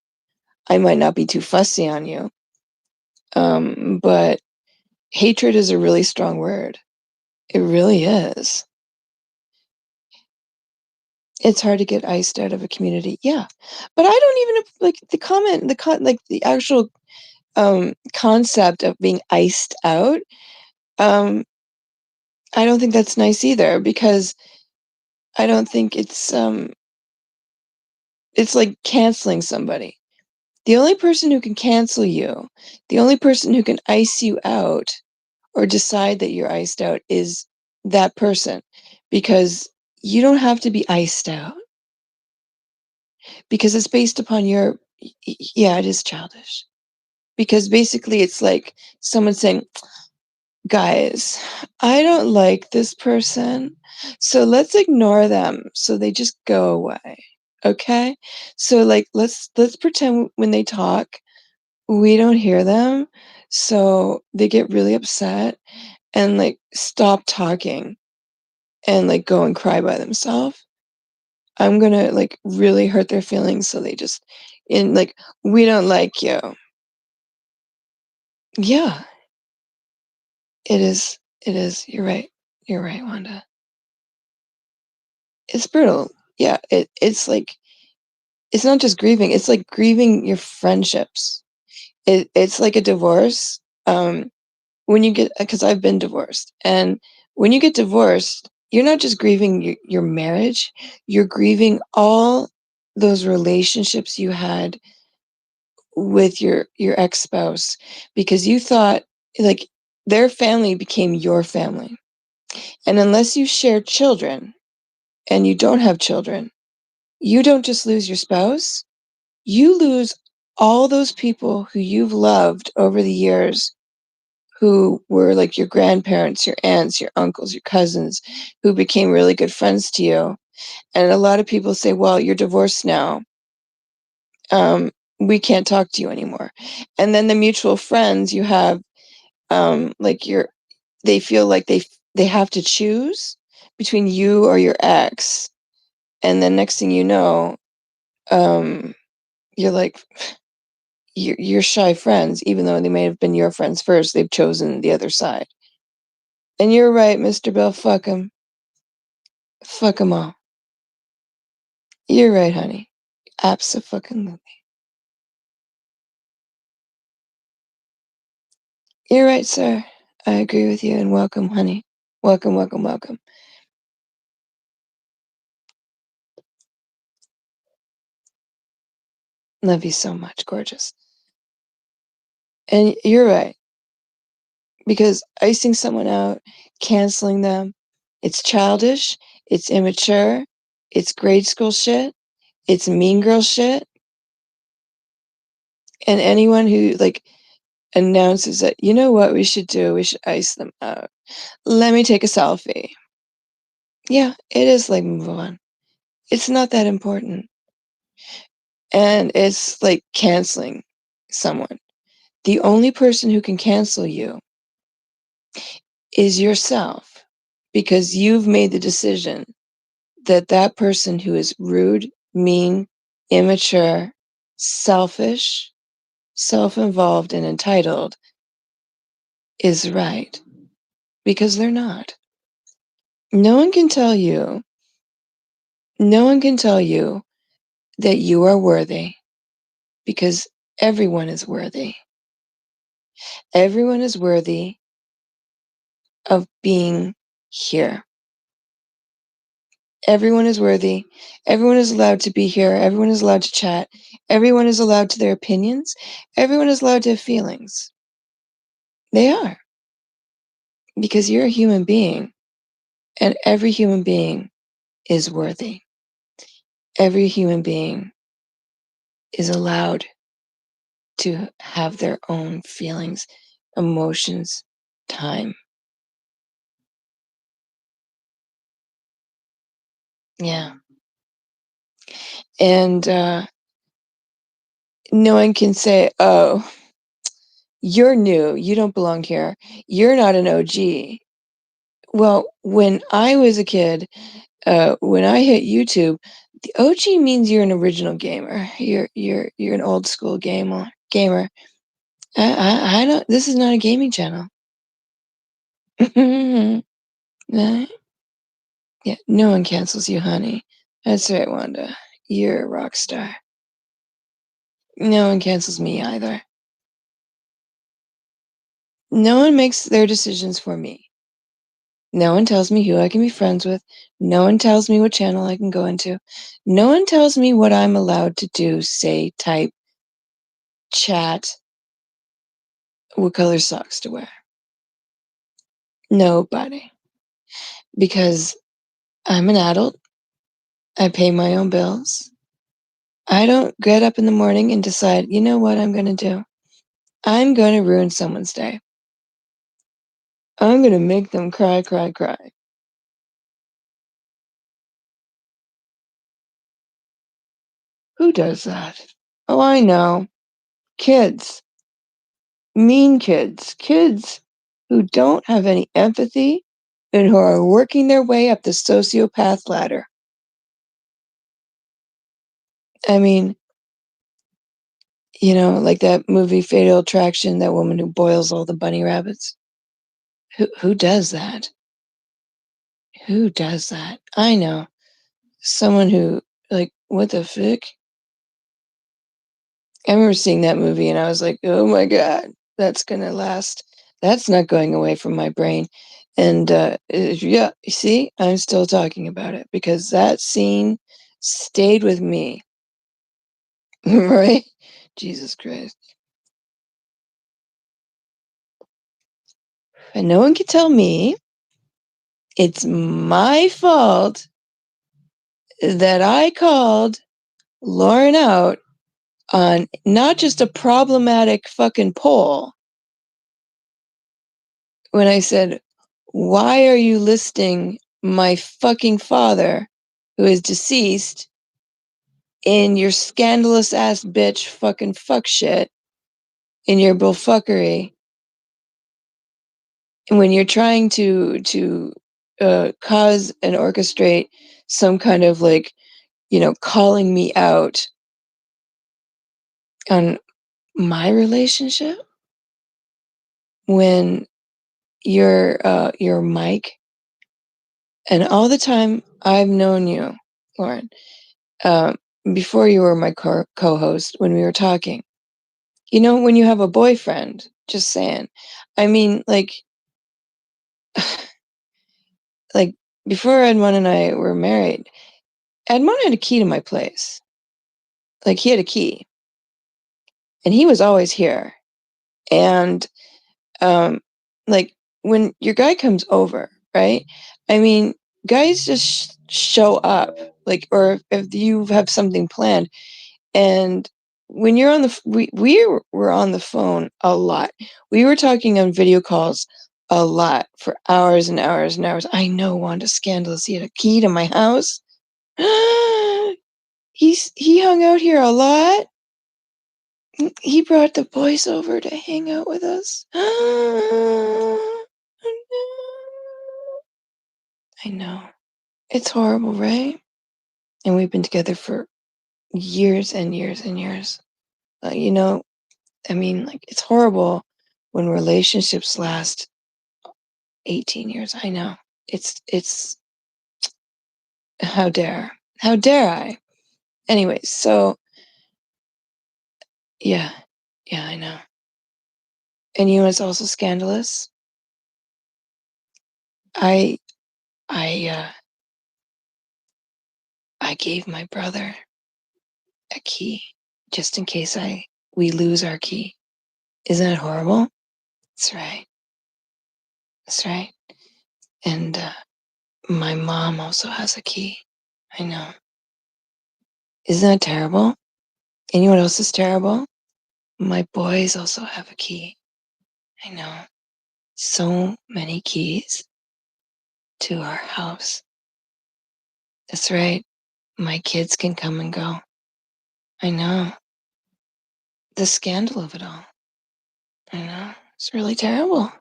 I might not be too fussy on you. But hatred is a really strong word. It really is. It's hard to get iced out of a community. Yeah. But I don't even like like the actual concept of being iced out. Um, I don't think that's nice either because I don't think it's like canceling somebody. The only person who can cancel you, the only person who can ice you out or decide that you're iced out is that person because you don't have to be iced out because it's based upon yeah, it is childish. Because basically it's like someone saying, "Guys, I don't like this person, so let's ignore them so they just go away." Okay? So like let's pretend when they talk, we don't hear them, so they get really upset and like stop talking and like go and cry by themselves. I'm gonna like really hurt their feelings so they just in like we don't like you. Yeah, it is. You're right. You're right, Wanda. It's brutal. Yeah, it's like it's not just grieving, it's like grieving your friendships. It's like a divorce. When you get because I've been divorced, and when you get divorced, you're not just grieving your marriage, you're grieving all those relationships you had with your ex-spouse because you thought like their family became your family. And unless you share children and you don't have children, you don't just lose your spouse, you lose all those people who you've loved over the years who were like your grandparents, your aunts, your uncles, your cousins, who became really good friends to you. And a lot of people say, well, you're divorced now. We can't talk to you anymore. And then the mutual friends you have, like they feel like they have to choose between you or your ex. And then next thing you know, um, you're like, you're shy friends, even though they may have been your friends first, they've chosen the other side. And you're right, Mr. Bell, fuck 'em. Fuck 'em all. You're right, honey. Abso-fucking-lutely. You're right, sir. I agree with you, and welcome, honey. Welcome, welcome, welcome. Love you so much, gorgeous. And you're right, because icing someone out, canceling them, it's childish, it's immature, it's grade school shit, it's mean girl shit, and anyone who, like, announces that, "You know what we should do? We should ice them out. Let me take a selfie." Yeah, it is like, move on. It's not that important. And it's like canceling someone. The only person who can cancel you is yourself because you've made the decision that that person who is rude, mean, immature, selfish, self-involved, and entitled is right because they're not. No one can tell you, no one can tell you that you are worthy because everyone is worthy. Everyone is worthy of being here. Everyone is worthy. Everyone is allowed to be here. Everyone is allowed to chat. Everyone is allowed to their opinions. Everyone is allowed to have feelings. They are because you're a human being and every human being is worthy. Every human being is allowed to have their own feelings, emotions, time. Yeah. And no one can say, oh, you're new. You don't belong here. You're not an OG. Well, when I was a kid, when I hit YouTube, the OG means you're an original gamer. You're an old school gamer. I don't. This is not a gaming channel. Right? Yeah, no one cancels you, honey. That's right, Wanda. You're a rock star. No one cancels me either. No one makes their decisions for me. No one tells me who I can be friends with. No one tells me what channel I can go into. No one tells me what I'm allowed to do, say, type, chat, what color socks to wear. Nobody. Because I'm an adult. I pay my own bills. I don't get up in the morning and decide, you know what I'm going to do? I'm going to ruin someone's day. I'm going to make them cry, cry, cry. Who does that? Oh, I know. Kids. Mean kids. Kids who don't have any empathy and who are working their way up the sociopath ladder. I mean, like that movie Fatal Attraction, that woman who boils all the bunny rabbits. Who does that? Who does that? I know. Someone who, like, what the fuck? I remember seeing that movie and I was like, oh my God, that's gonna last. That's not going away from my brain. And yeah, you see, I'm still talking about it because that scene stayed with me. Right? Jesus Christ. And no one can tell me it's my fault that I called Lauren out on not just a problematic fucking poll when I said, why are you listing my fucking father, who is deceased, in your scandalous ass bitch fucking fuck shit, in your bullfuckery, and when you're trying to cause and orchestrate some kind of, like, calling me out on my relationship when your Mike, and all the time I've known you, Lauren, um, before you were my co-host, when we were talking, when you have a boyfriend, just saying, I mean, like before Edmond and I were married, Edmond had a key to my place. Like, he had a key, and he was always here. And um, like, when your guy comes over, right? I mean, guys just show up, like, or if you have something planned. And when you're on we were on the phone a lot. We were talking on video calls a lot for hours and hours and hours. I know, Wanda, scandalous. He had a key to my house. He hung out here a lot. He brought the boys over to hang out with us. I know. It's horrible, right? And we've been together for years and years and years. I mean, like, it's horrible when relationships last 18 years. I know. It's how dare. How dare I? Anyway, so yeah. Yeah, I know. And it's also scandalous. I I I gave my brother a key just in case we lose our key. Isn't that horrible? That's right. That's right. And my mom also has a key. I know. Isn't that terrible? And you know what else is terrible? My boys also have a key. I know. So many keys to our house. That's right. My kids can come and go. I know. The scandal of it all. I know. It's really terrible.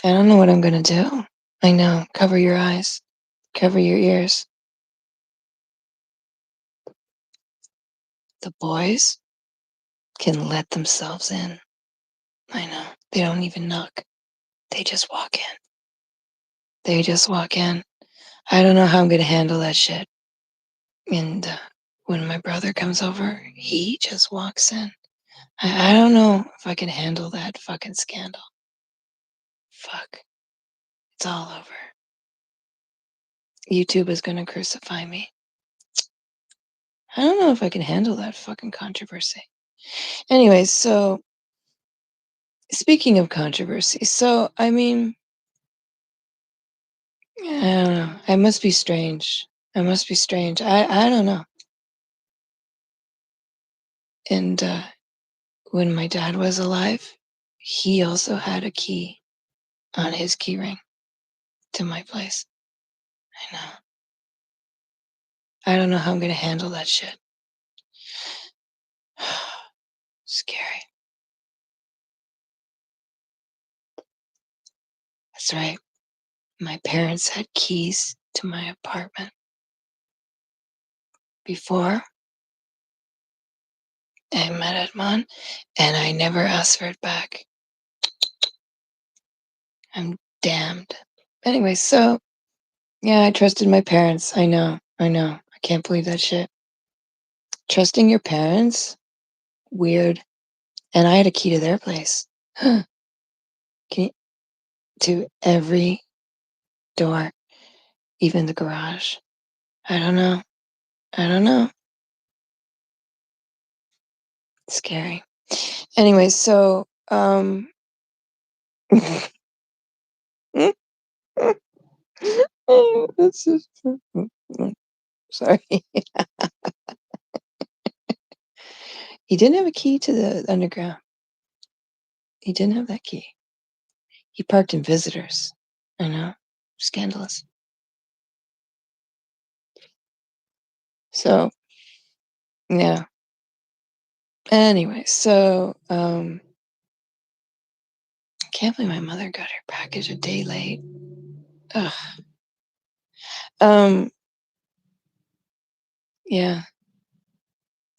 I don't know what I'm going to do. I know. Cover your eyes. Cover your ears. The boys can let themselves in. I know. They don't even knock. They just walk in. They just walk in. I don't know how I'm gonna handle that shit. And when my brother comes over, he just walks in. I don't know if I can handle that fucking scandal. Fuck. It's all over. YouTube is gonna crucify me. I don't know if I can handle that fucking controversy. Anyway, so speaking of controversy, so I mean, I don't know. I must be strange. I must be strange. I don't know. And when my dad was alive, he also had a key on his key ring to my place. I know. I don't know how I'm gonna handle that shit. Scary. That's right. My parents had keys to my apartment before I met Edmond, and I never asked for it back. I'm damned. Anyway, so yeah, I trusted my parents. I know. I know. I can't believe that shit. Trusting your parents? Weird. And I had a key to their place. Can you, to every door, even the garage. I don't know. I don't know. Scary. Anyway, so that's just sorry. He didn't have a key to the underground. He didn't have that key. He parked in visitors. I know. Scandalous. So yeah. Anyway, so I can't believe my mother got her package a day late. Ugh. Um, yeah.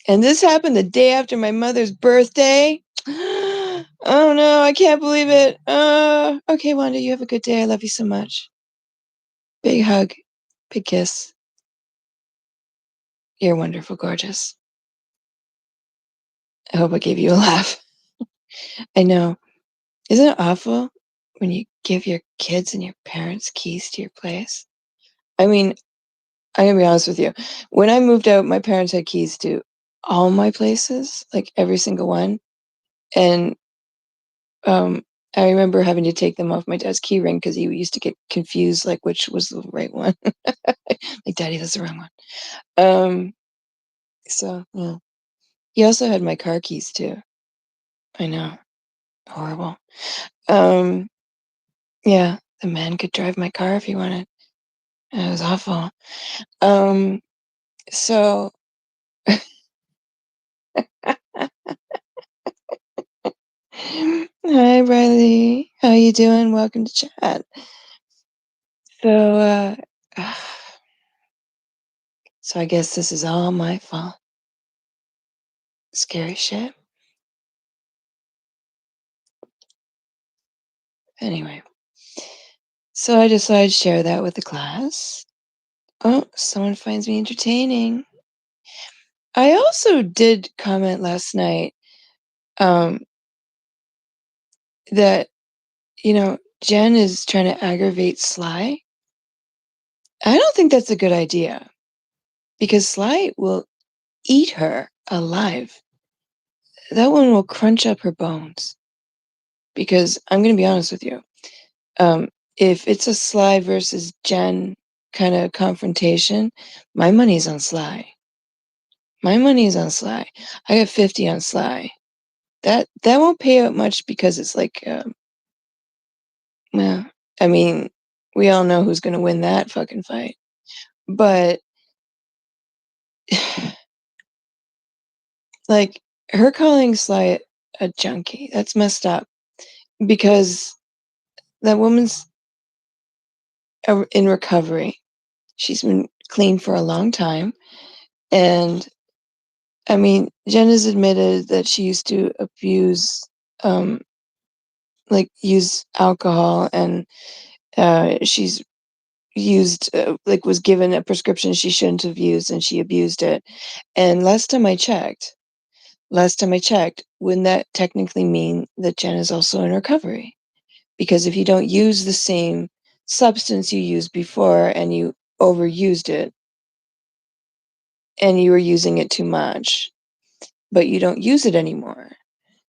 And this happened the day after my mother's birthday. Oh no, I can't believe it. Okay, Wanda, you have a good day. I love you so much. Big hug. Big kiss. You're wonderful, gorgeous. I hope I gave you a laugh. I know. Isn't it awful when you give your kids and your parents keys to your place? I mean, I'm gonna be honest with you. When I moved out, my parents had keys to all my places, like every single one. And um, I remember having to take them off my dad's key ring because he used to get confused, like which was the right one. Like, Daddy, that's the wrong one. So yeah. He also had my car keys too. I know. Horrible. Um, yeah, the man could drive my car if he wanted. It was awful. Um, so hi Riley. How you doing? Welcome to chat. So so I guess this is all my fault. Scary shit. Anyway. So I decided to share that with the class. Oh, someone finds me entertaining. I also did comment last night um, that, Jen is trying to aggravate Sly. I don't think that's a good idea because Sly will eat her alive. That one will crunch up her bones. Because I'm going to be honest with you. If it's a Sly versus Jen kind of confrontation, my money's on Sly. My money is on Sly. I got 50 on Sly. That won't pay out much because it's like, well, I mean, we all know who's gonna win that fucking fight. But like her calling Sly a junkie, that's messed up because that woman's in recovery. She's been clean for a long time, and I mean, Jen has admitted that she used to abuse like, use alcohol, and, she's used, like, was given a prescription she shouldn't have used, and she abused it, and last time I checked, wouldn't that technically mean that Jen is also in recovery? Because if you don't use the same substance you used before and you overused it and you were using it too much, but you don't use it anymore,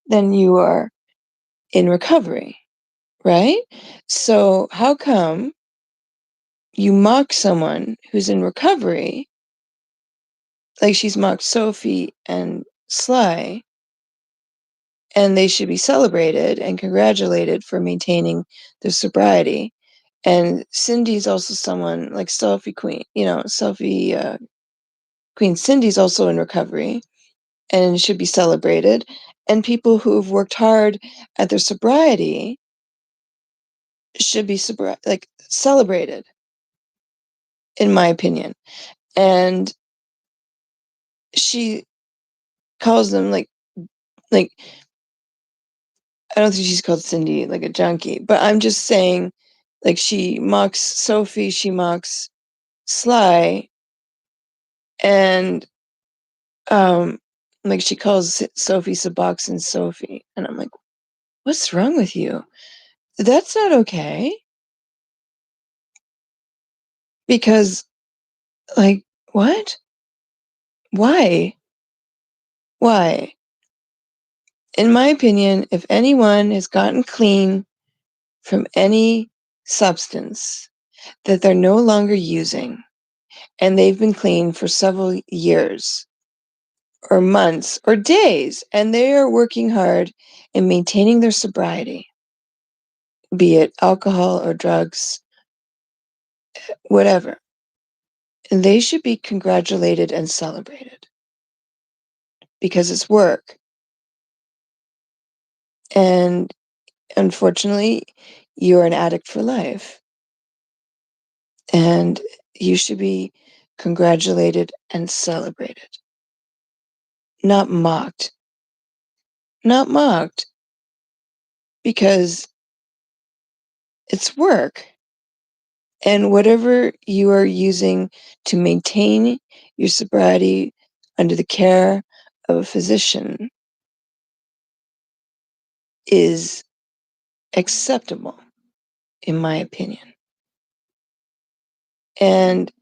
then you are in recovery, right? So how come you mock someone who's in recovery, like she's mocked Sophie and Sly, and they should be celebrated and congratulated for maintaining their sobriety. And Cindy's also someone like Sophie Queen, Sophie Queen Cindy's also in recovery and should be celebrated. And people who've worked hard at their sobriety should be like celebrated, in my opinion. And she calls them like I don't think she's called Cindy like a junkie, but I'm just saying, like, she mocks Sophie, she mocks Sly, and like she calls Sophie Suboxone Sophie, and I'm like, what's wrong with you? That's not okay. Because, like, what? Why? Why? In my opinion, if anyone has gotten clean from any substance that they're no longer using, and they've been clean for several years or months or days, and they are working hard in maintaining their sobriety, be it alcohol or drugs, whatever, they should be congratulated and celebrated because it's work. And unfortunately, you're an addict for life, and you should be congratulated and celebrated, not mocked. Not mocked because it's work. And whatever you are using to maintain your sobriety under the care of a physician is acceptable, in my opinion. And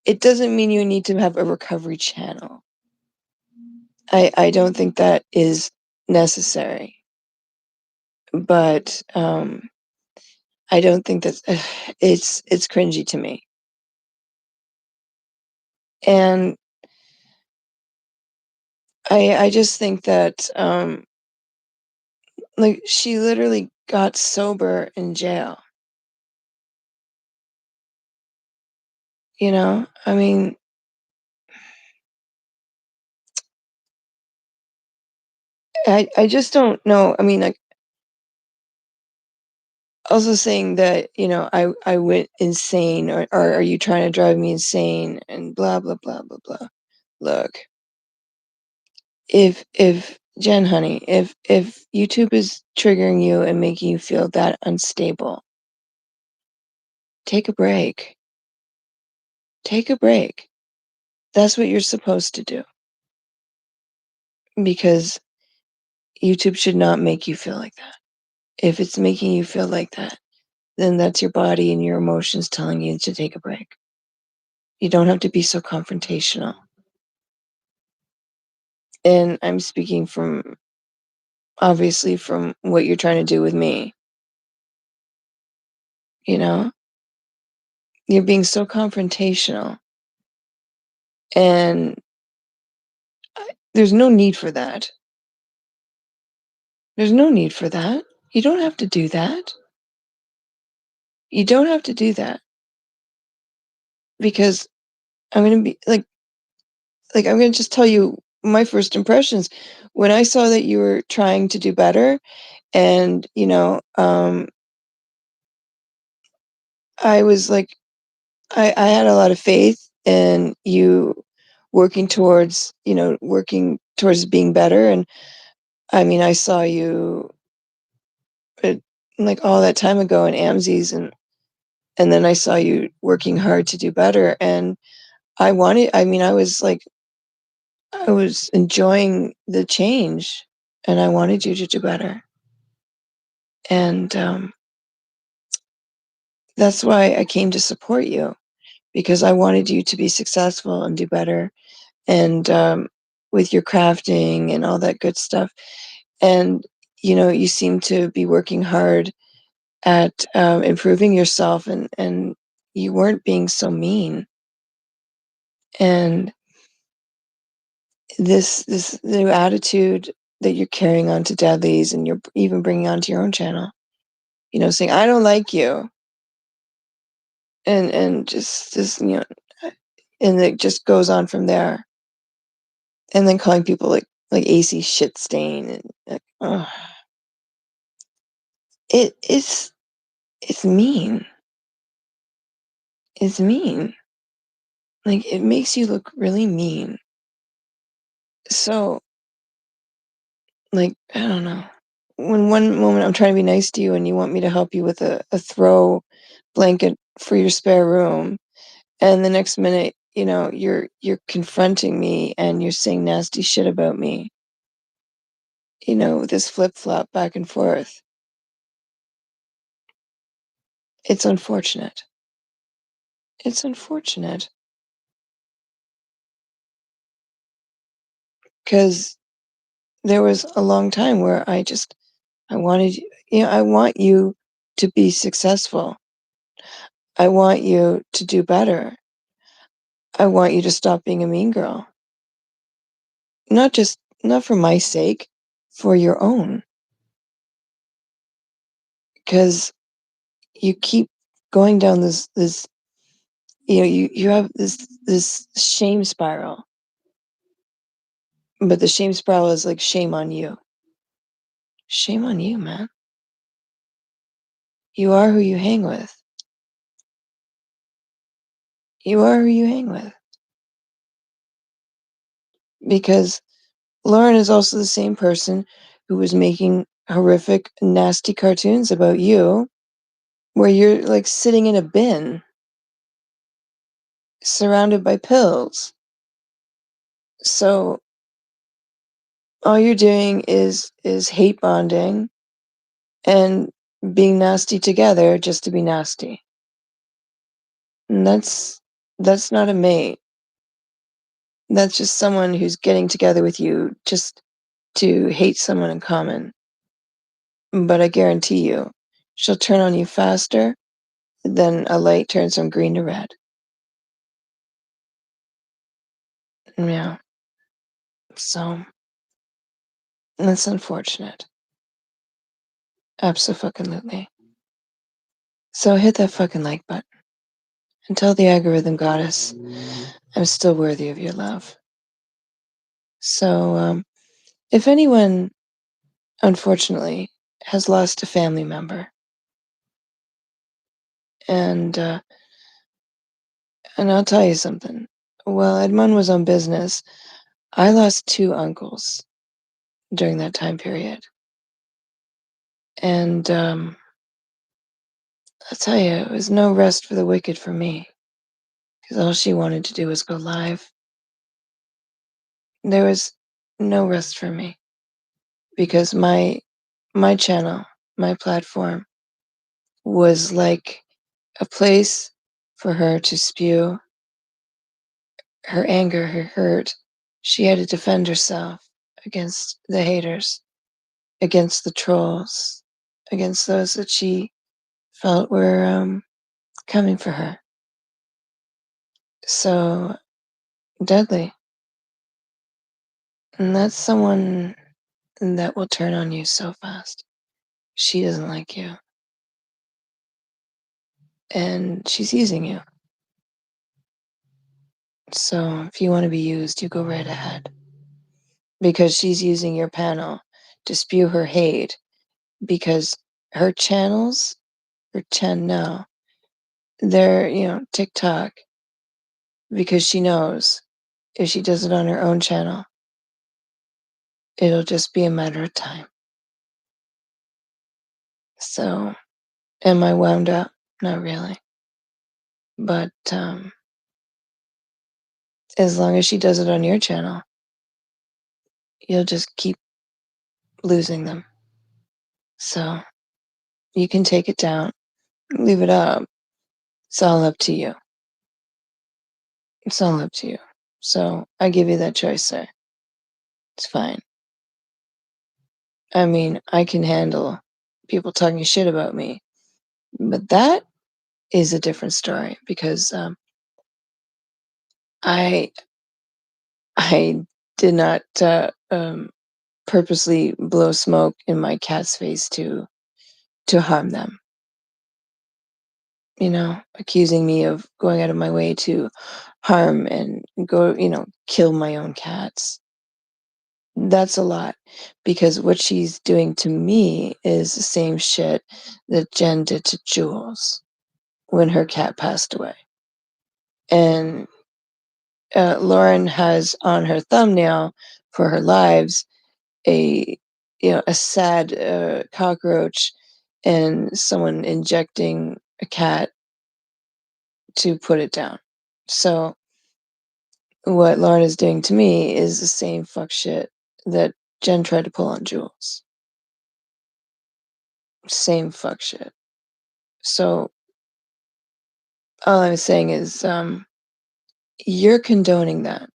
it doesn't mean you need to have a recovery channel. I don't think that is necessary. But I don't think that's it's cringy to me. And I just think that like she literally got sober in jail. I mean, I just don't know. I mean, like, also saying that, I went insane, or are you trying to drive me insane, and blah blah blah blah blah. Look, if Jen, honey, if YouTube is triggering you and making you feel that unstable, take a break. Take a break. That's what you're supposed to do, because YouTube should not make you feel like that. If it's making you feel like that, then that's your body and your emotions telling you to take a break. You don't have to be so confrontational. And I'm speaking from, obviously, from what you're trying to do with me. You know, you're being so confrontational, and there's no need for that. There's no need for that. You don't have to do that. You don't have to do that, because I'm going to be I'm going to just tell you my first impressions when I saw that you were trying to do better. And, I was like, I had a lot of faith in you working towards being better. And I mean, I saw you like, all that time ago in Amesies, and then I saw you working hard to do better, and I mean, I was enjoying the change, and I wanted you to do better, and, that's why I came to support you, because I wanted you to be successful and do better, and, with your crafting and all that good stuff, and, you seem to be working hard at, improving yourself, and you weren't being so mean, and this new attitude that you're carrying on to Dudley's and you're even bringing onto your own channel, saying, "I don't like you," and just, uh, and it just goes on from there, and then calling people like AC shit stain and, ugh, it's it's mean. It's mean. Like, it makes you look really mean. So, like, I don't know. When one moment I'm trying to be nice to you and you want me to help you with a throw blanket for your spare room, and the next minute, you're confronting me and you're saying nasty shit about me, this flip-flop back and forth. It's unfortunate. It's unfortunate because there was a long time where I wanted I want you to be successful. I want you to do better. I want you to stop being a mean girl. Not for my sake, for your own. Because you keep going down this you have this shame spiral, but the shame spiral is like shame on you. Shame on you, man. You are who you hang with. You are who you hang with. Because Lauren is also the same person who was making horrific, nasty cartoons about you, where you're like sitting in a bin, surrounded by pills. So all you're doing is hate bonding and being nasty together just to be nasty. And that's not a mate. That's just someone who's getting together with you just to hate someone in common. But I guarantee you, she'll turn on you faster than a light turns from green to red. Yeah. So that's unfortunate. Absolutely. So hit that fucking like button and tell the algorithm goddess I'm still worthy of your love. So if anyone unfortunately has lost a family member, and and I'll tell you something. While Edmund was on business, I lost two uncles during that time period. And I'll tell you, it was no rest for the wicked for me, because all she wanted to do was go live. There was no rest for me because my channel, my platform was like a place for her to spew her anger, her hurt. She had to defend herself against the haters, against the trolls, against those that she felt were coming for her. So deadly. And that's someone that will turn on you so fast. She doesn't like you. And she's using you. So if you want to be used, you go right ahead. Because she's using your panel to spew her hate. Because her channels, her channel, they're, TikTok. Because she knows if she does it on her own channel, it'll just be a matter of time. So, am I wound up? Not really. But as long as she does it on your channel, you'll just keep losing them. So, you can take it down, leave it up. It's all up to you. It's all up to you. So, I give you that choice, sir. It's fine. I mean, I can handle people talking shit about me, but that is a different story because I I did not purposely blow smoke in my cat's face to harm them. Accusing me of going out of my way to harm and kill my own cats. That's a lot because what she's doing to me is the same shit that Jen did to Jules when her cat passed away. And Lauren has on her thumbnail for her lives a a sad cockroach and someone injecting a cat to put it down. So what Lauren is doing to me is the same fuck shit that Jen tried to pull on Jules. Same fuck shit. So all I'm saying is you're condoning that.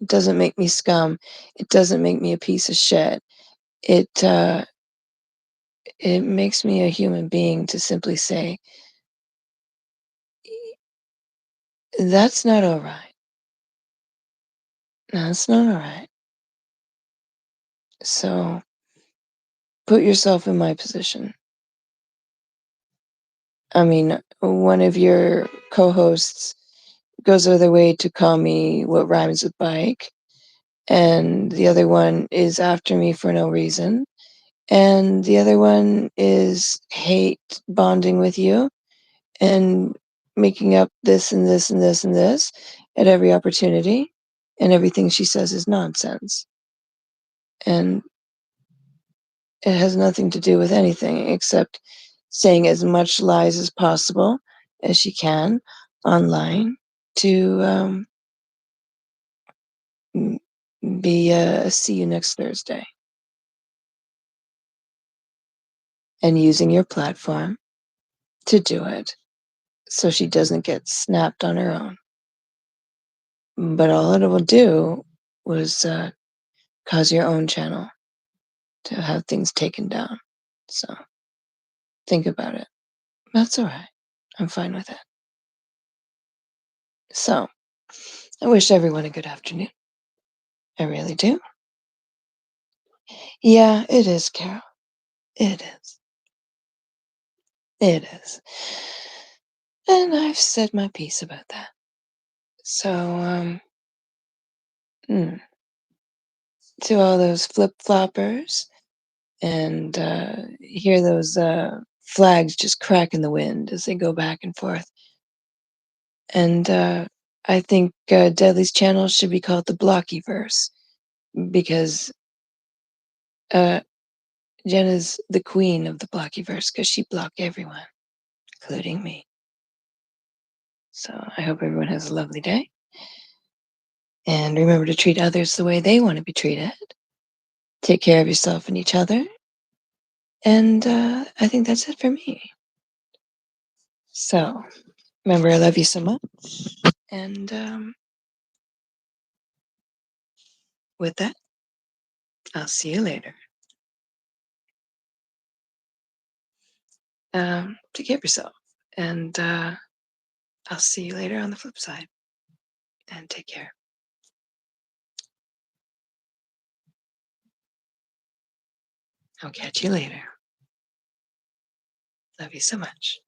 It doesn't make me scum. It doesn't make me a piece of shit. It makes me a human being to simply say that's not all right. That's not all right. So put yourself in my position. I mean, one of your co-hosts goes out of their way to call me what rhymes with bike, and the other one is after me for no reason, and the other one is hate bonding with you and making up this and this and this and this at every opportunity, and everything she says is nonsense. And it has nothing to do with anything except saying as much lies as possible as she can online to m- be see you next Thursday and using your platform to do it so she doesn't get snapped on her own. But all it will do was cause your own channel to have things taken down. So think about it. That's all right. I'm fine with it. So I wish everyone a good afternoon. I really do. Yeah, it is, Carol. It is. It is. And I've said my piece about that. So, mm, to all those flip floppers and hear those flags just crack in the wind as they go back and forth. And I think Dudley's channel should be called the Blockyverse because uh, Jenna's the queen of the Blockyverse because she blocked everyone, including me. So I hope everyone has a lovely day. And remember to treat others the way they want to be treated. Take care of yourself and each other. And I think that's it for me. So remember, I love you so much. And with that, I'll see you later. Take care of yourself. And I'll see you later on the flip side. And take care. I'll catch you later. Love you so much.